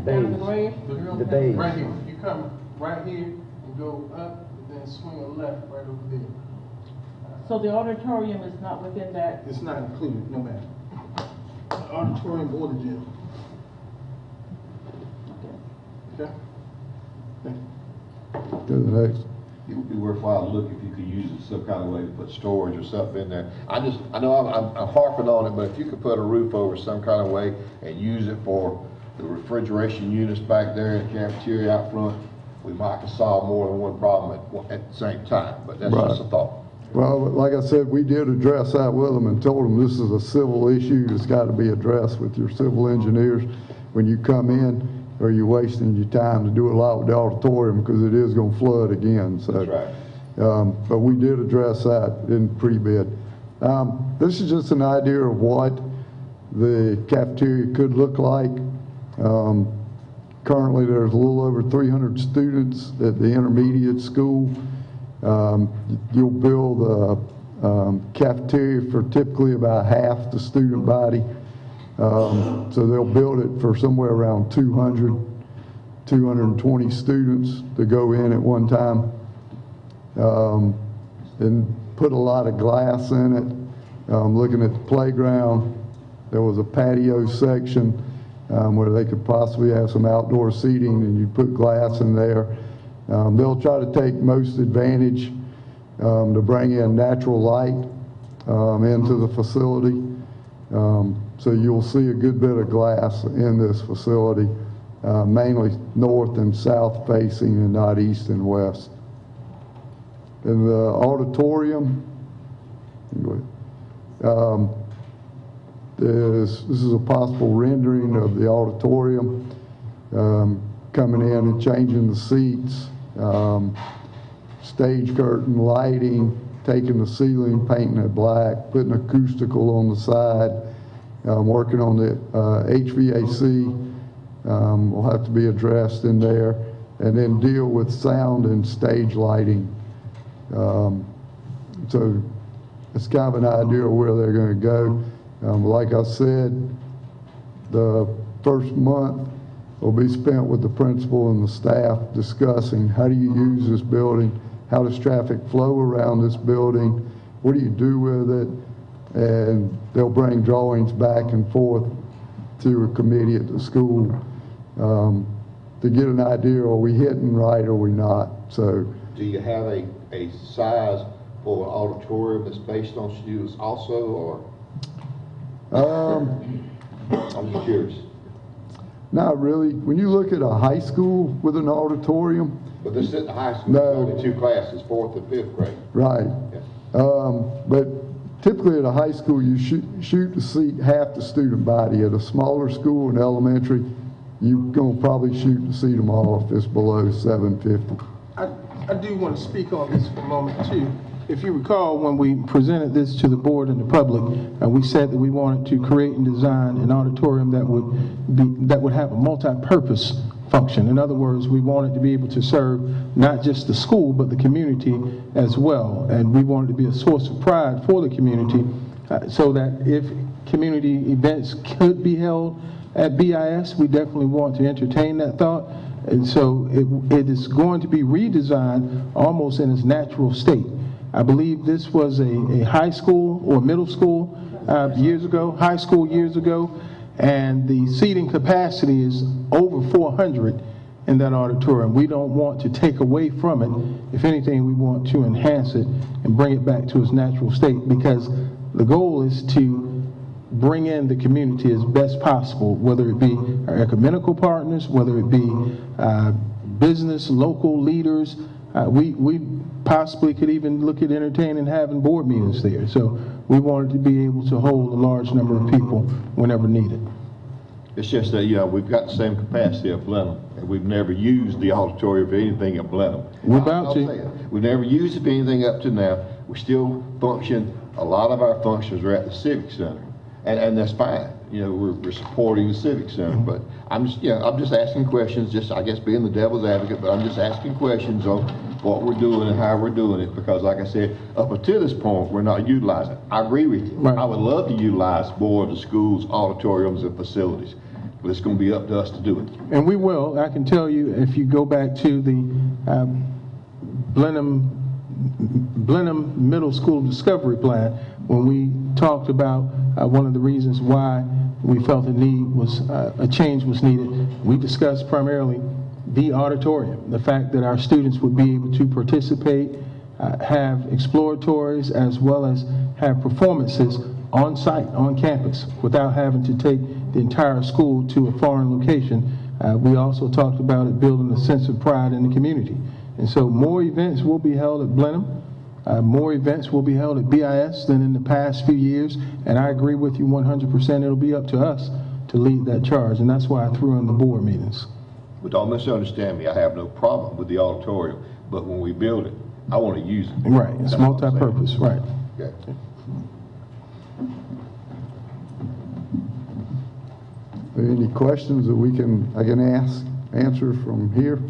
Down the grade? The beige. Right here. You come right here and go up, and then swing a left right over there. So the auditorium is not within that? It's not included, no matter. Auditorium or the gym. Okay? Thank you. To the next. It would be worthwhile to look if you could use it some kind of way to put storage or something in there. I know I'm harping on it, but if you could put a roof over some kind of way and use it for the refrigeration units back there in the cafeteria out front, we might can solve more than one problem at the same time, but that's just a thought. Well, like I said, we did address that with them and told them this is a civil issue that's got to be addressed with your civil engineers when you come in, or you're wasting your time to do a lot with the auditorium because it is going to flood again. So, That's right. But we did address that in pretty bit. This is just an idea of what the cafeteria could look like. Currently, there's a little over 300 students at the intermediate school. You'll build a cafeteria for typically about half the student body. So they'll build it for somewhere around 220 students to go in at one time. And put a lot of glass in it. Looking at the playground, there was a patio section where they could possibly have some outdoor seating, and you put glass in there. They'll try to take most advantage to bring in natural light into the facility. So you'll see a good bit of glass in this facility, mainly north and south facing and not east and west. In the auditorium, this is a possible rendering of the auditorium, coming in and changing the seats, stage curtain lighting, taking the ceiling, painting it black, putting acoustical on the side, working on the HVAC will have to be addressed in there, and then deal with sound and stage lighting. So it's kind of an idea of where they're going to go. Like I said, the first month will be spent with the principal and the staff discussing how do you use this building, how does traffic flow around this building, what do you do with it, and they'll bring drawings back and forth to a committee at the school to get an idea, are we hitting right or are we not? So, do you have a size for an auditorium that's based on students also, or? I'm just curious. Not really. When you look at a high school with an auditorium. But this isn't high school, No. only two classes, 4th and 5th grade. Right. Yeah. But typically at a high school, you shoot to seat half the student body. At a smaller school in elementary, you're going to probably shoot to seat them all if it's below 750. I do want to speak on this for a moment too. If you recall, when we presented this to the board and the public, we said that we wanted to create and design an auditorium that would have a multi-purpose function. In other words, we wanted to be able to serve not just the school, but the community as well. And we wanted to be a source of pride for the community so that if community events could be held at BIS, we definitely want to entertain that thought. And so it is going to be redesigned almost in its natural state. I believe this was a high school or middle school years ago, high school years ago, and the seating capacity is over 400 in that auditorium. We don't want to take away from it. If anything, we want to enhance it and bring it back to its natural state, because the goal is to bring in the community as best possible, whether it be our ecumenical partners, whether it be business, local leaders. We possibly could even look at entertaining having board meetings there. So we wanted to be able to hold a large number of people whenever needed. It's just that, we've got the same capacity at Blenheim, and we've never used the auditorium for anything at Blenheim. We're about to. We've never used it for anything up to now. We still function, a lot of our functions are at the Civic Center, and that's fine. We're supporting the Civic Center, but I'm just asking questions, just, I guess, being the devil's advocate, but I'm just asking questions on what we're doing and how we're doing it, because like I said, up until this point, we're not utilizing it. I agree with you. Right. I would love to utilize more of the school's auditoriums and facilities, but it's going to be up to us to do it. And we will. I can tell you, if you go back to the Blenheim Middle School Discovery Plan, when we talked about one of the reasons why we felt a change was needed, we discussed primarily the auditorium, the fact that our students would be able to participate, have exploratories, as well as have performances on site, on campus, without having to take the entire school to a foreign location. We also talked about it building a sense of pride in the community. And so more events will be held at Blenheim. More events will be held at BIS than in the past few years. And I agree with you 100%. It'll be up to us to lead that charge. And that's why I threw in the board meetings. But don't misunderstand me. I have no problem with the auditorium. But when we build it, I want to use it. Right. It's multi-purpose. Right. Okay. Any questions that I can answer from here?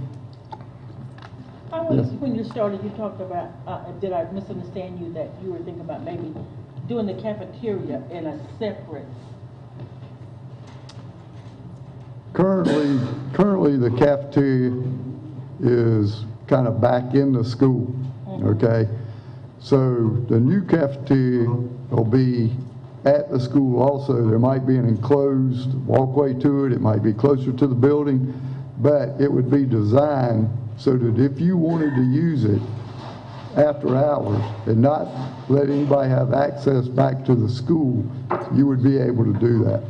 When you started, you talked about, did I misunderstand you, that you were thinking about maybe doing the cafeteria in a separate? Currently the cafeteria is kind of back in the school, okay? So the new cafeteria will be at the school also. There might be an enclosed walkway to it. It might be closer to the building, but it would be designed so that if you wanted to use it after hours and not let anybody have access back to the school, you would be able to do that.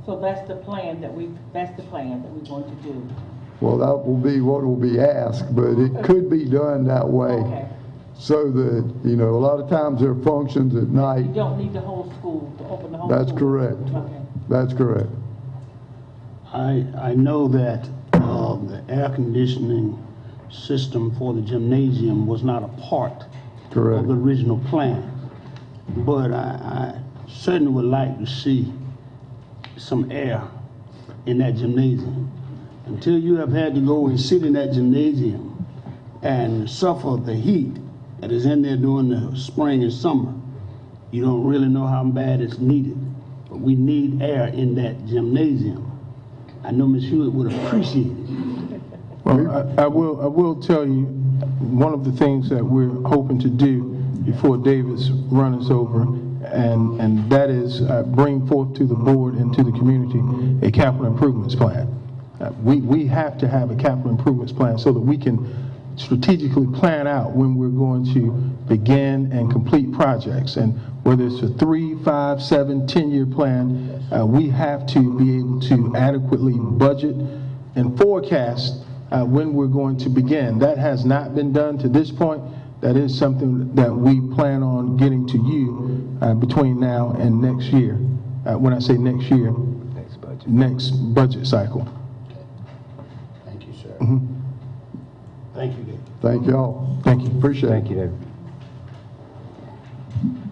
So that's the plan that we're going to do. Well, that will be what will be asked, but it could be done that way. Okay. So that, a lot of times there are functions at night. You don't need the whole school to open the whole That's school. correct. Okay. That's correct. I know that the air conditioning system for the gymnasium was not a part Correct. of the original plan. But I certainly would like to see some air in that gymnasium. Until you have had to go and sit in that gymnasium and suffer the heat that is in there during the spring and summer, you don't really know how bad it's needed. But we need air in that gymnasium. I know Ms. Hewitt would appreciate it. Well, I will tell you, one of the things that we're hoping to do before Davis runs us over, and that is bring forth to the board and to the community a capital improvements plan. We have to have a capital improvements plan so that we can strategically plan out when we're going to begin and complete projects. And whether it's a 3, 5, 7, 10-year plan, we have to be able to adequately budget and forecast when we're going to begin. That has not been done to this point, that is something that we plan on getting to you between now and next year. When I say next year, next budget cycle. Thank you, sir. Mhm. Thank you, David. Thank y'all. Thank you. Appreciate it. Thank you, David.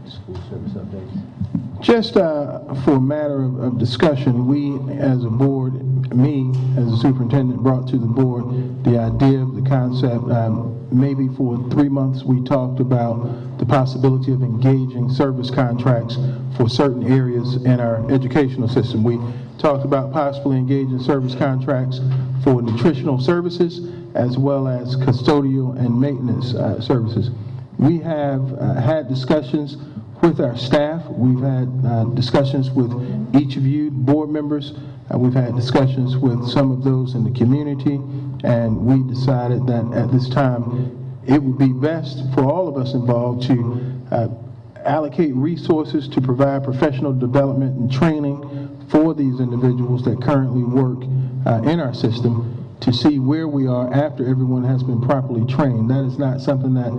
School service updates. Just for a matter of discussion, we as a board, me as a superintendent, brought to the board the idea of the concept. Maybe for 3 months, we talked about the possibility of engaging service contracts for certain areas in our educational system. We talked about possibly engaging service contracts for nutritional services as well as custodial and maintenance services. We have had discussions with our staff. We've had discussions with each of you board members. We've had discussions with some of those in the community, and we decided that at this time it would be best for all of us involved to allocate resources to provide professional development and training for these individuals that currently work in our system, to see where we are after everyone has been properly trained. That is not something that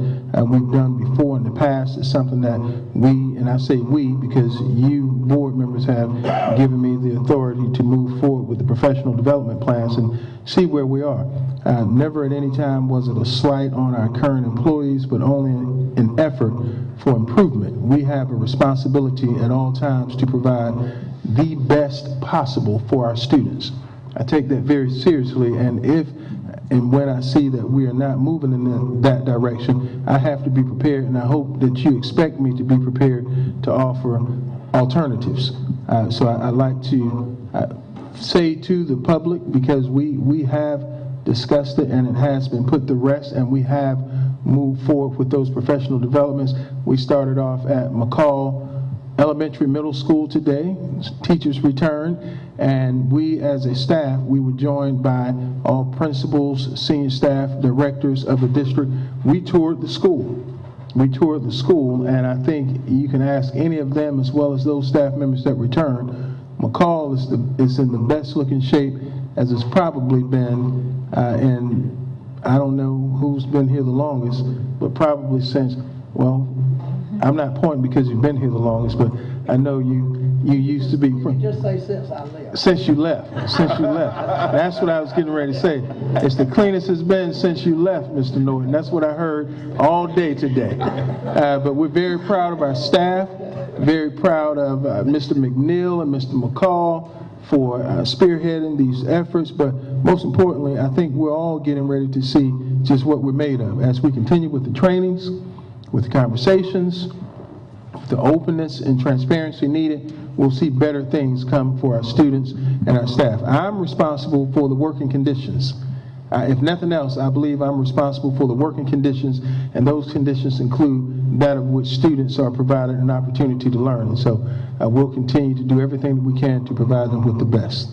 we've done before in the past. It's something that we, and I say we because you board members have given me the authority to move forward with the professional development plans and see where we are. Never at any time was it a slight on our current employees, but only an effort for improvement. We have a responsibility at all times to provide the best possible for our students. I take that very seriously, and if and when I see that we are not moving in that direction, I have to be prepared, and I hope that you expect me to be prepared to offer alternatives. So I'd like to say to the public, because we have discussed it and it has been put to rest, and we have moved forward with those professional developments. We started off at McCall Elementary Middle School today. Teachers returned, and we as a staff, we were joined by all principals, senior staff, directors of the district. We toured the school. And I think you can ask any of them as well as those staff members that returned. McCall is in the best looking shape as it's probably been in, I don't know who's been here the longest, but probably since, well, I'm not pointing because you've been here the longest, but I know you used to be. Just say since I left. Since you left. That's what I was getting ready to say. It's the cleanest it's been since you left, Mr. Norton. That's what I heard all day today. But we're very proud of our staff, very proud of Mr. McNeil and Mr. McCall for spearheading these efforts. But most importantly, I think we're all getting ready to see just what we're made of as we continue with the trainings, with the conversations, with the openness and transparency needed. We'll see better things come for our students and our staff. I'm responsible for the working conditions. If nothing else, I believe I'm responsible for the working conditions, and those conditions include that of which students are provided an opportunity to learn. And so we'll continue to do everything that we can to provide them with the best.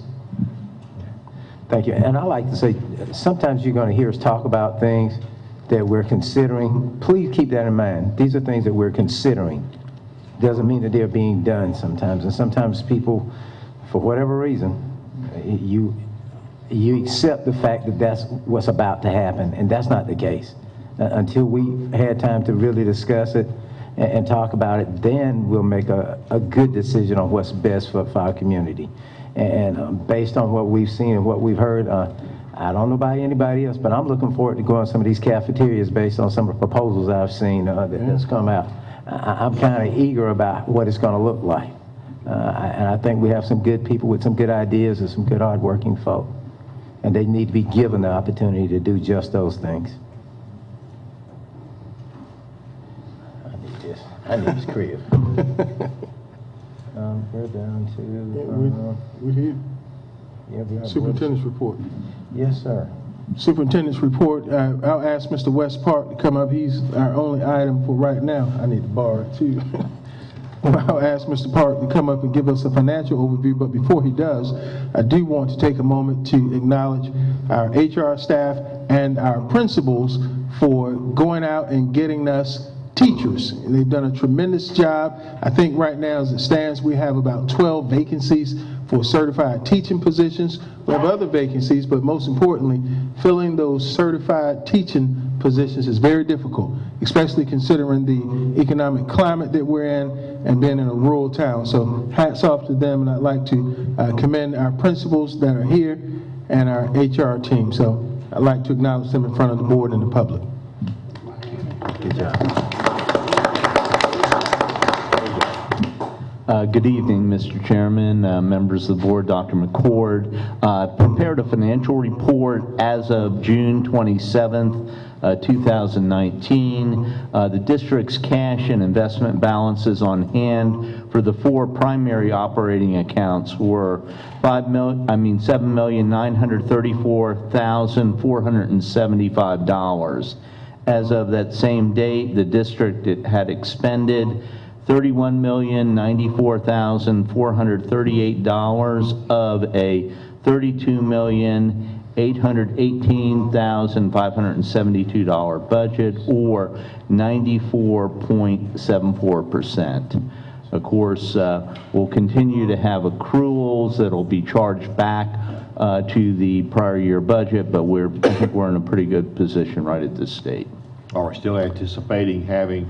Thank you. And I like to say, sometimes you're going to hear us talk about things that we're considering. Please keep that in mind. These are things that we're considering. Doesn't mean that they're being done sometimes. And sometimes people, for whatever reason, you accept the fact that that's what's about to happen, and that's not the case. Until we had time to really discuss it and talk about it, then we'll make a good decision on what's best for our community. And based on what we've seen and what we've heard, I don't know about anybody else, but I'm looking forward to going to some of these cafeterias based on some of the proposals I've seen that's come out. I'm kind of eager about what it's going to look like. And I think we have some good people with some good ideas and some good hard-working folk. And they need to be given the opportunity to do just those things. I need this crib. We're down to... we're here. Yeah, we have Superintendent's report. Yes, sir. Superintendent's report. I'll ask Mr. West Park to come up. He's our only item for right now. I need to borrow it too. I'll ask Mr. Park to come up and give us a financial overview, but before he does, I do want to take a moment to acknowledge our HR staff and our principals for going out and getting us teachers. They've done a tremendous job. I think right now as it stands, we have about 12 vacancies for certified teaching positions. We have other vacancies, but most importantly, filling those certified teaching positions is very difficult, especially considering the economic climate that we're in and being in a rural town. So hats off to them, and I'd like to commend our principals that are here and our HR team. So I'd like to acknowledge them in front of the board and the public. Good job. Good evening, Mr. Chairman, members of the board, Dr. McCord. Prepared a financial report as of June 27th, 2019. The district's cash and investment balances on hand for the 4 primary operating accounts were $7,934,475. As of that same date, the district had expended $31,094,438 of a $32,818,572 budget, or 94.74%. Of course, we'll continue to have accruals that'll be charged back to the prior year budget, but I think we're in a pretty good position right at this state. Are we still anticipating having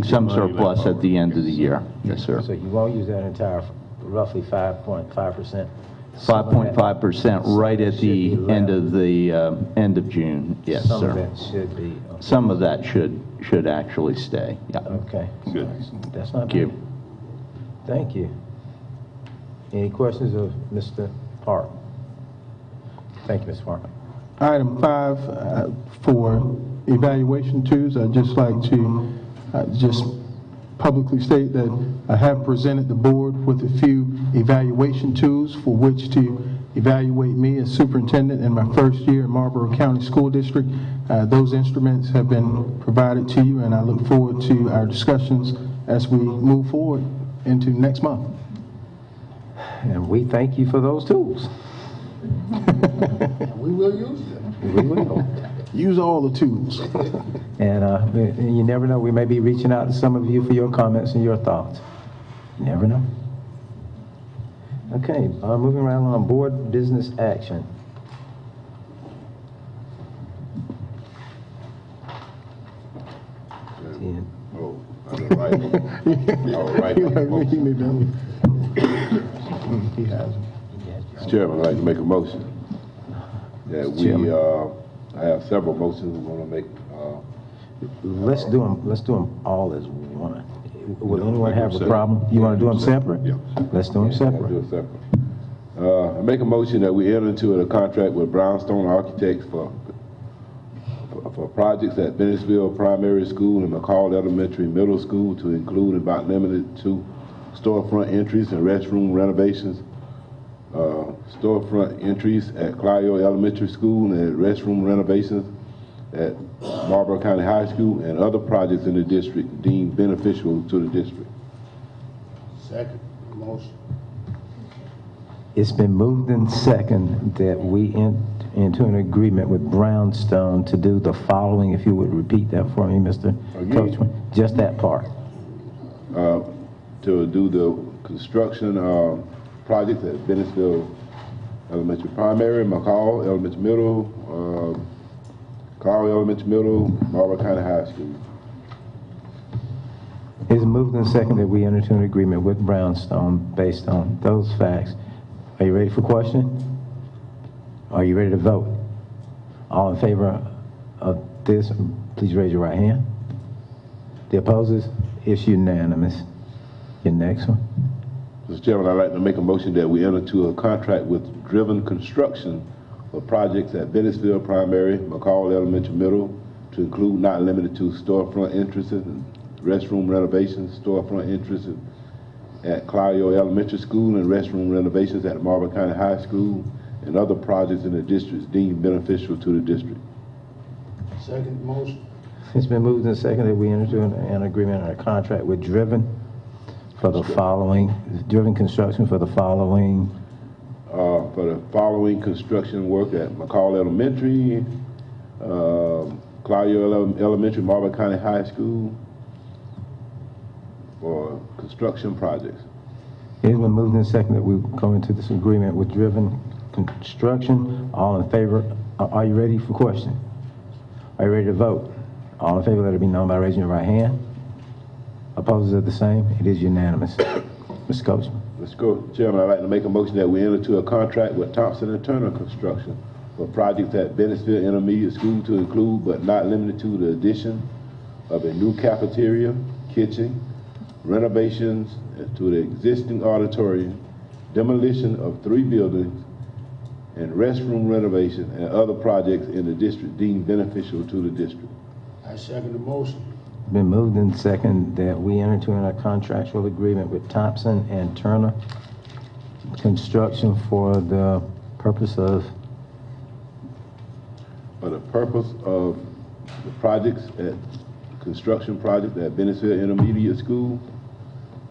some surplus at the end of the year? Yes, sir. So you won't use that entire roughly 5.5%? 5.5% right at the end of June. Yes, Some sir. of that should be. Some of that should actually stay. Yeah. Okay. Good. That's not Thank you. bad. Thank you. Any questions of Mr. Park? Thank you, Mr. Park. Item 5, for evaluation tools, I'd just like to just publicly state that I have presented the board with a few evaluation tools for which to evaluate me as superintendent in my first year in Marlboro County School District. Those instruments have been provided to you, and I look forward to our discussions as we move forward into next month. And we thank you for those tools. We will use them. We will. Use all the tools. And you never know, we may be reaching out to some of you for your comments and your thoughts. You never know. Okay, moving right along, board business action. Oh, all right. All right. He has them. Mr. Chairman, I'd like to make a motion that I have several motions we want to make. Let's do them all as one. Will anyone have a problem? You want to do them separate? Yeah. Let's do them separate. Do it separate. I make a motion that we enter into a contract with Brownstone Architects for projects at Bennettsville Primary School and McCall Elementary Middle School to include and not limited to storefront entries and restroom renovations, storefront entries at Clio Elementary School and restroom renovations at Marlboro County High School, and other projects in the district deemed beneficial to the district. Second motion. It's been moved and second that we enter into an agreement with Brownstone to do the following. If you would repeat that for me, Mr. Coachman. Just that part. To do the construction projects at Bennettsville Elementary Primary, McCall Elementary Middle, Carl Elementary Middle, Marlboro County High School. It's moved and second that we enter into an agreement with Brownstone based on those facts. Are you ready for question? Are you ready to vote? All in favor of this, please raise your right hand. The opposers, it's unanimous. Your next one. Mr. Chairman, I'd like to make a motion that we enter into a contract with Driven Construction for projects at Bennettsville Primary, McCall Elementary Middle, to include not limited to storefront entrances and restroom renovations, storefront entrances at Clio Elementary School, and restroom renovations at Marlboro County High School, and other projects in the district deemed beneficial to the district. Second motion. It's been moved and second that we enter into an agreement or a contract with Driven for the following, Driven Construction for the following. For the following construction work at McCall Elementary, Clio Elementary, Marlboro County High School, for construction projects. It's been moved and second that we go into this agreement with Driven Construction. All in favor? Are you ready for question? Are you ready to vote? All in favor, let it be known by raising your right hand. Opposers are the same. It is unanimous. Mr. Coachman. Mr. Chairman, I'd like to make a motion that we enter into a contract with Thompson & Turner Construction for projects at Bennettsville Intermediate School to include, but not limited to, the addition of a new cafeteria, kitchen, renovations to the existing auditorium, demolition of 3 buildings, and restroom renovation and other projects in the district deemed beneficial to the district. I second the motion. Been moved and second that we enter into a contractual agreement with Thompson and Turner Construction for the purpose of The projects at construction project at Bennettsville Intermediate School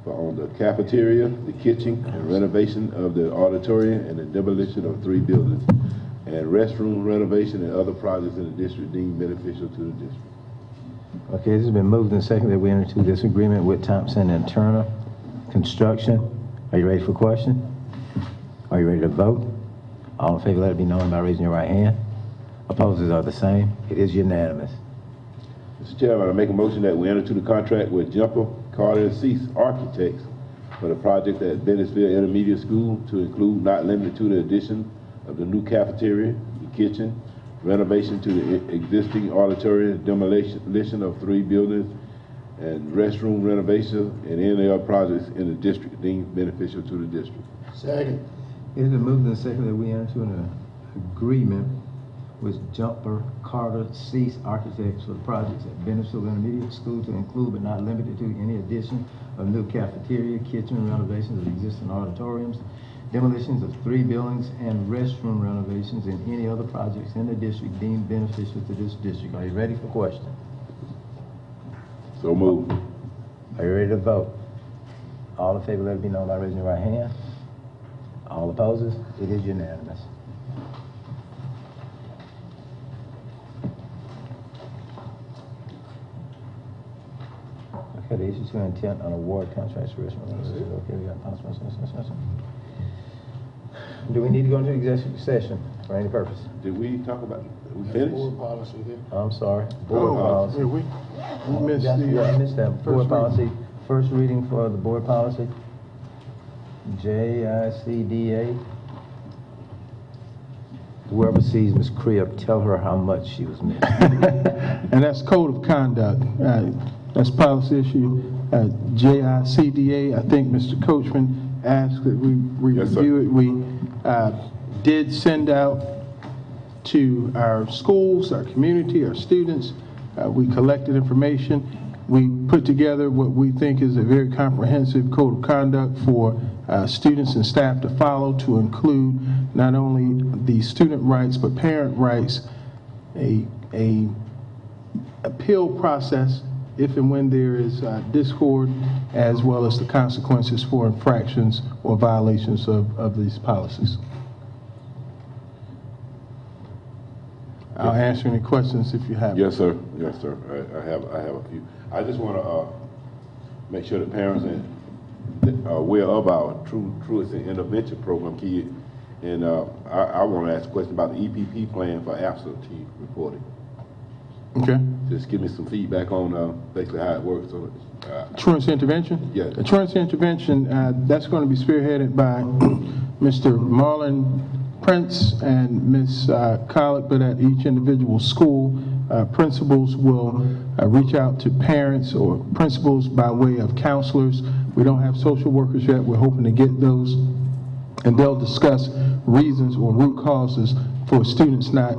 on the cafeteria, the kitchen, and renovation of the auditorium, and the demolition of 3 buildings, and restroom renovation and other projects in the district deemed beneficial to the district. Okay, this has been moved and seconded that we enter into this agreement with Thompson and Turner Construction. Are you ready for question? Are you ready to vote? All in favor, let it be known by raising your right hand. Opposers are the same. It is unanimous. Mr. Chairman, I make a motion that we enter into the contract with Jumper, Carter & Cease Architects for the project at Bennettsville Intermediate School to include, not limited to, the addition of the new cafeteria, the kitchen, renovation to the existing auditorium, demolition of 3 buildings, and restroom renovation and any other projects in the district deemed beneficial to the district. Second. It has been moved and seconded that we enter into an agreement with Jumper Carter Cease Architects for the projects at Bennettsville Intermediate School to include but not limited to any addition of new cafeteria, kitchen, renovations of existing auditoriums, demolitions of 3 buildings, and restroom renovations and any other projects in the district deemed beneficial to this district. Are you ready for question? So moved. Are you ready to vote? All in favor, let it be known by raising your right hand. All opposers? It is unanimous. Okay, the issue to intent on award contracts for restaurant. Okay, we got possible. Do we need to go into executive session for any purpose? Did we talk about, we finished? Board policy here. I'm sorry. Board policy. Yeah, we missed I missed that. first Board reading. policy. First reading for the board policy. JICDA. Whoever sees Ms. Crib, tell her how much she was missing. And that's code of conduct. That's policy issue. JICDA, I think Mr. Coachman asked that we Yes, sir. review it. We did send out to our schools, our community, our students. We collected information. We put together what we think is a very comprehensive code of conduct for students and staff to follow, to include not only the student rights but parent rights, a appeal process if and when there is discord, as well as the consequences for infractions or violations of these policies. I'll answer any questions if you have. Yes, sir. Yes, sir. I have a few. I just want to make sure that parents are aware of our truancy intervention program, kid. And I want to ask a question about the EPP plan for absentee reporting. Okay. Just give me some feedback on basically how it works. Truancy intervention? Yeah. The truancy intervention, that's going to be spearheaded by Mr. Marlon Prince and Ms. Collick, but at each individual school, principals will reach out to parents or principals by way of counselors. We don't have social workers yet. We're hoping to get those, and they'll discuss reasons or root causes for students not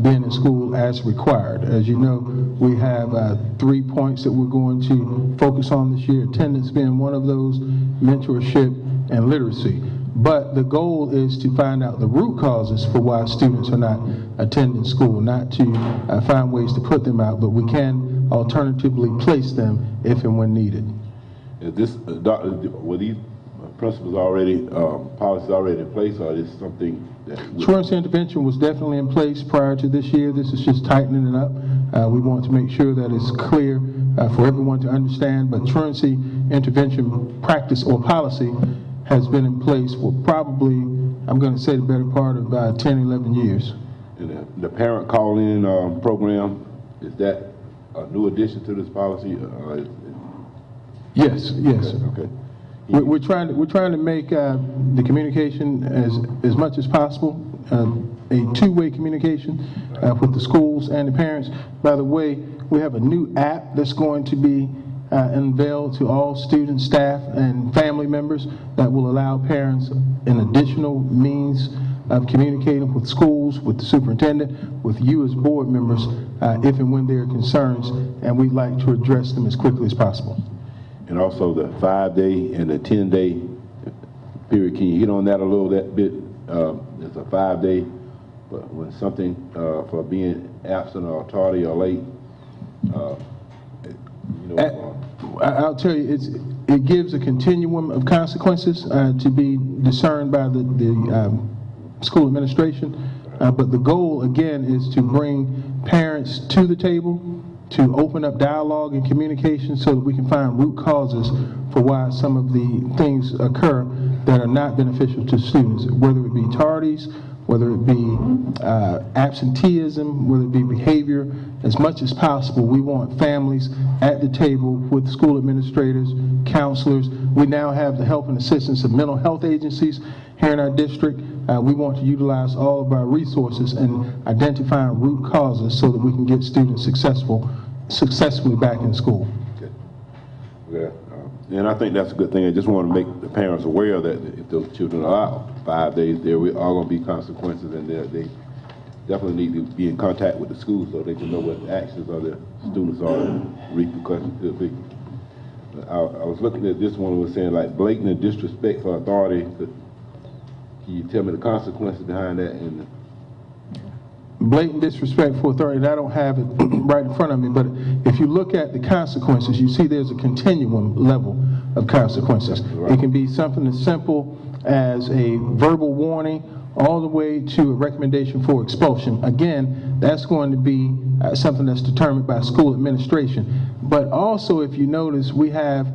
being in school as required. As you know, we have 3 points that we're going to focus on this year, attendance being one of those, mentorship, and literacy. But the goal is to find out the root causes for why students are not attending school, not to find ways to put them out, but we can alternatively place them if and when needed. Is this, were these principles already, policies already in place, or is this something that... Truancy intervention was definitely in place prior to this year. This is just tightening it up. We want to make sure that it's clear for everyone to understand, but truancy intervention practice or policy has been in place for probably, I'm going to say, the better part of 10, 11 years. And the parent call-in program, Is that a new addition to this policy? Yes, yes. Okay. We're trying to make the communication as much as possible, a two-way communication with the schools and the parents. By the way, we have a new app that's going to be unveiled to all students, staff, and family members that will allow parents an additional means of communicating with schools, with the superintendent, with you as board members, if and when there are concerns, and we'd like to address them as quickly as possible. And also the 5-day and the 10-day period. Can you hit on that a little bit? It's a 5-day, but when something for being absent or tardy or late, I'll tell you, it gives a continuum of consequences to be discerned by the school administration. But the goal, again, is to bring parents to the table, to open up dialogue and communication so that we can find root causes for why some of the things occur that are not beneficial to students, whether it be tardies, whether it be absenteeism, whether it be behavior. As much as possible, we want families at the table with school administrators, counselors. We now have the help and assistance of mental health agencies here in our district. We want to utilize all of our resources in identifying root causes so that we can get students successfully back in school. Okay. Yeah, and I think that's a good thing. I just want to make the parents aware that if those children are out 5 days, there are going to be consequences, and they definitely need to be in contact with the school so they can know what the actions of the students are and repercussions could be. I was looking at this one, it was saying like blatant and disrespect for authority. Can you tell me the consequences behind that? And blatant disrespect for authority, I don't have it right in front of me, but if you look at the consequences, you see there's a continuum level of consequences. Right. It can be something as simple as a verbal warning all the way to a recommendation for expulsion. Again, that's going to be something that's determined by school administration. But also, if you notice, we have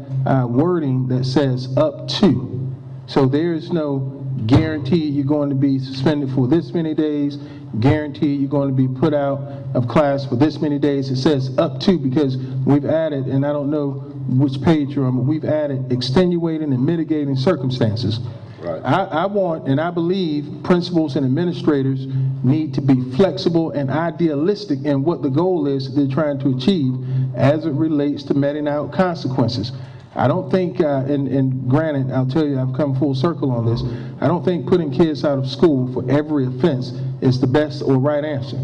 wording that says up to. So there is no guarantee you're going to be suspended for this many days, guarantee you're going to be put out of class for this many days. It says up to because we've added, and I don't know which page you're on, but we've added extenuating and mitigating circumstances. Right. I want, and I believe principals and administrators need to be flexible and idealistic in what the goal is they're trying to achieve as it relates to meting out consequences. I don't think, and granted, I'll tell you, I've come full circle on this, I don't think putting kids out of school for every offense is the best or right answer.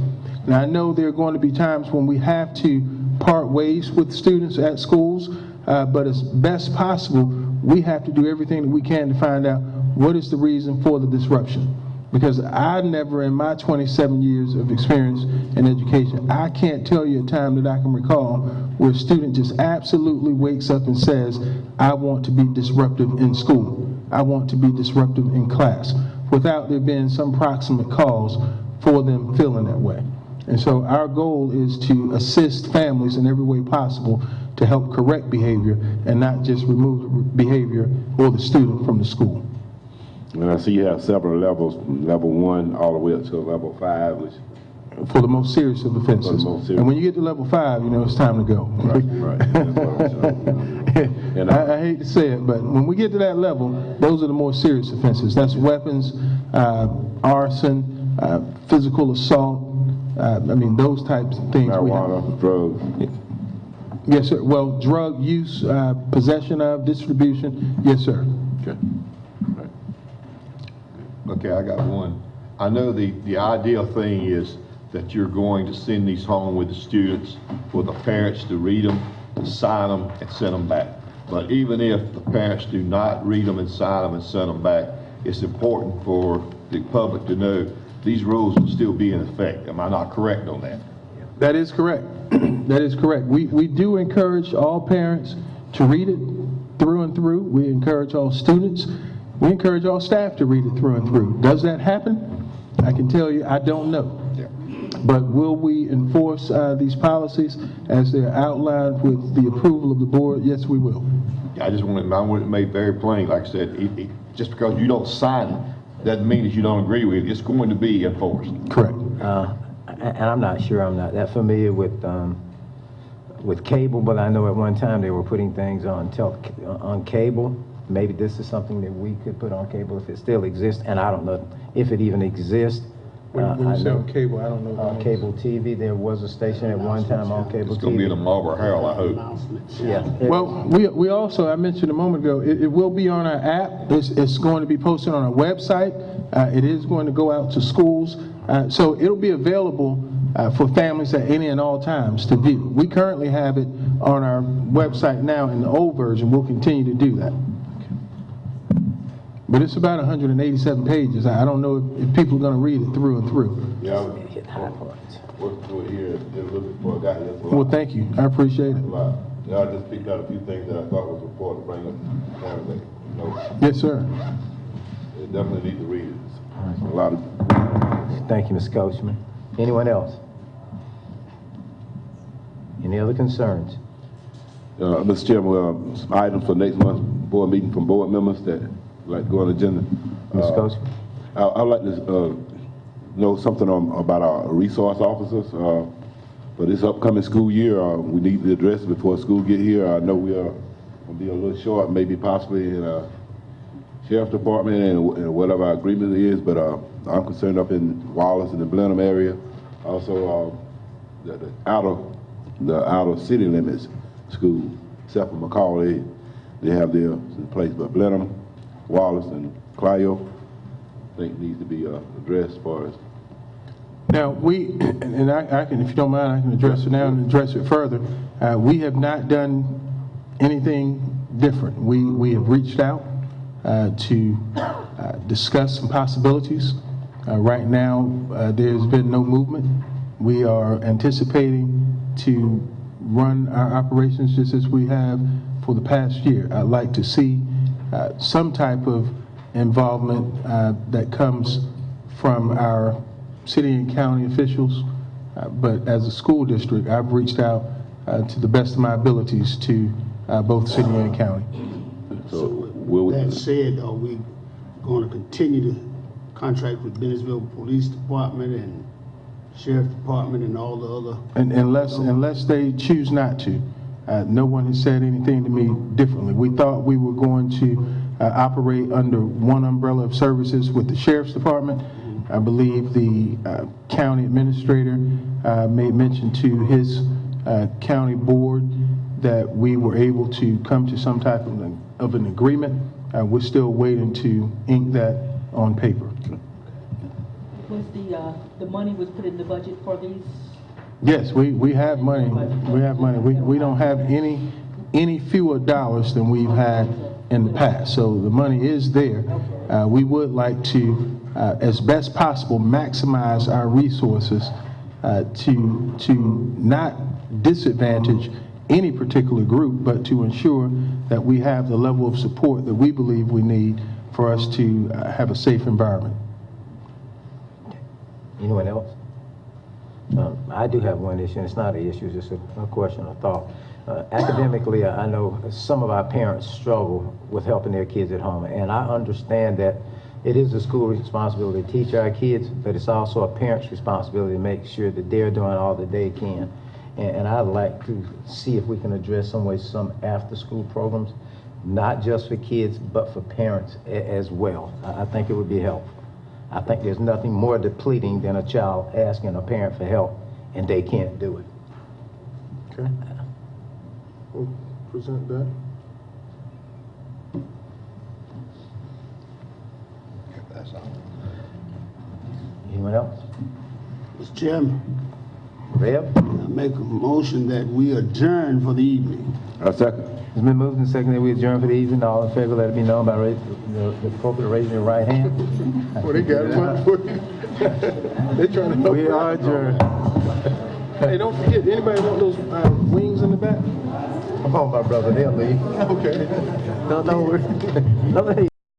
Now, I know there are going to be times when we have to part ways with students at schools, but as best possible, we have to do everything that we can to find out what is the reason for the disruption. Because I never, in my 27 years of experience in education, I can't tell you a time that I can recall where a student just absolutely wakes up and says, I want to be disruptive in school. I want to be disruptive in class, without there being some proximate cause for them feeling that way. And so our goal is to assist families in every way possible to help correct behavior and not just remove the behavior or the student from the school. And I see you have several levels, from level 1 all the way up to level 5, which for the most serious of offenses. And when you get to level 5, you know it's time to go. Right. And I hate to say it, but when we get to that level, those are the more serious offenses. That's weapons, arson, physical assault. I mean, those types of things. Marijuana, drugs. Yes, sir. Well, drug use, possession of, distribution. Yes, sir. Okay. Okay, I got one. I know the ideal thing is that you're going to send these home with the students, for the parents to read them, to sign them, and send them back. But even if the parents do not read them and sign them and send them back, it's important for the public to know these rules will still be in effect. Am I not correct on that? That is correct. That is correct. We do encourage all parents to read it through and through. We encourage all students. We encourage all staff to read it through and through. Does that happen? I can tell you, I don't know. Yeah. But will we enforce these policies as they're outlined with the approval of the board? Yes, we will. I want it made very plain. Like I said, just because you don't sign it doesn't mean that you don't agree with it. It's going to be enforced. Correct. and I'm not sure, I'm not that familiar with cable, but I know at one time they were putting things on cable. Maybe this is something that we could put on cable if it still exists, and I don't know if it even exists. When you say on cable, I don't know. On cable TV, there was a station at one time on cable TV. It's gonna be in a Marlboro Herald, I hope. Yeah. Well, we also, I mentioned a moment ago, it will be on our app. It's going to be posted on our website. It is going to go out to schools. So it'll be available for families at any and all times to view. We currently have it on our website now in the old version. We'll continue to do that. But it's about 187 pages. I don't know if people are going to read it through and through. Yeah, I was working through it here a little bit before I got here. Well, thank you. I appreciate it. Yeah, I just picked out a few things that I thought was important to bring up to everything. You know, Yes, sir. they definitely need to read it. It's a lot of. Thank you, Ms. Coachman. Anyone else? Any other concerns? Mr. Chairman, some items for next month's board meeting from board members that like to go on the agenda. Ms. Coachman? I'd like to know something about our resource officers. For this upcoming school year, we need to address it before school get here. I know we are going to be a little short, maybe possibly in Sheriff's Department and whatever our agreement is, but I'm concerned up in Wallace and the Blenheim area. Also, the outer city limits school, except for McCall, they have theirs in place, but Blenheim, Wallace, and Clio, I think needs to be addressed as far as. Now, and I can, if you don't mind, I can address it now and address it further. We have not done anything different. We have reached out to discuss some possibilities. Right now, there's been no movement. We are anticipating to run our operations just as we have for the past year. I'd like to see some type of involvement that comes from our city and county officials, but as a school district, I've reached out to the best of my abilities to both city and county. So with that said, are we going to continue to contract with Bennettsville Police Department and Sheriff Department and all the other? And unless they choose not to. No one has said anything to me differently. We thought we were going to operate under one umbrella of services with the Sheriff's Department. I believe the county administrator made mention to his county board that we were able to come to some type of an agreement. We're still waiting to ink that on paper. Was the money was put in the budget for these? Yes, we have money. We have money. We don't have any fewer dollars than we've had in the past. So the money is there. We would like to, as best possible, maximize our resources to not disadvantage any particular group, but to ensure that we have the level of support that we believe we need for us to have a safe environment. Anyone else? I do have one issue, and it's not an issue, it's just a question of thought. Academically, I know some of our parents struggle with helping their kids at home, and I understand that it is a school responsibility to teach our kids, but it's also a parent's responsibility to make sure that they're doing all that they can. And I'd like to see if we can address some after-school programs, not just for kids, but for parents as well. I think it would be helpful. I think there's nothing more depleting than a child asking a parent for help and they can't do it. Okay. We'll present that. That's all. Anyone else? Mr. Chairman, Rev? I make a motion that we adjourn for the evening. I second. It's been moved and seconded that we adjourn for the evening. All in favor, let it be known by the appropriate raising your right hand. Well, they got one for you. They trying to help. We are adjourned. Hey, don't forget, anybody want those wings in the back? Come on, my brother, they'll leave. Okay. Don't worry.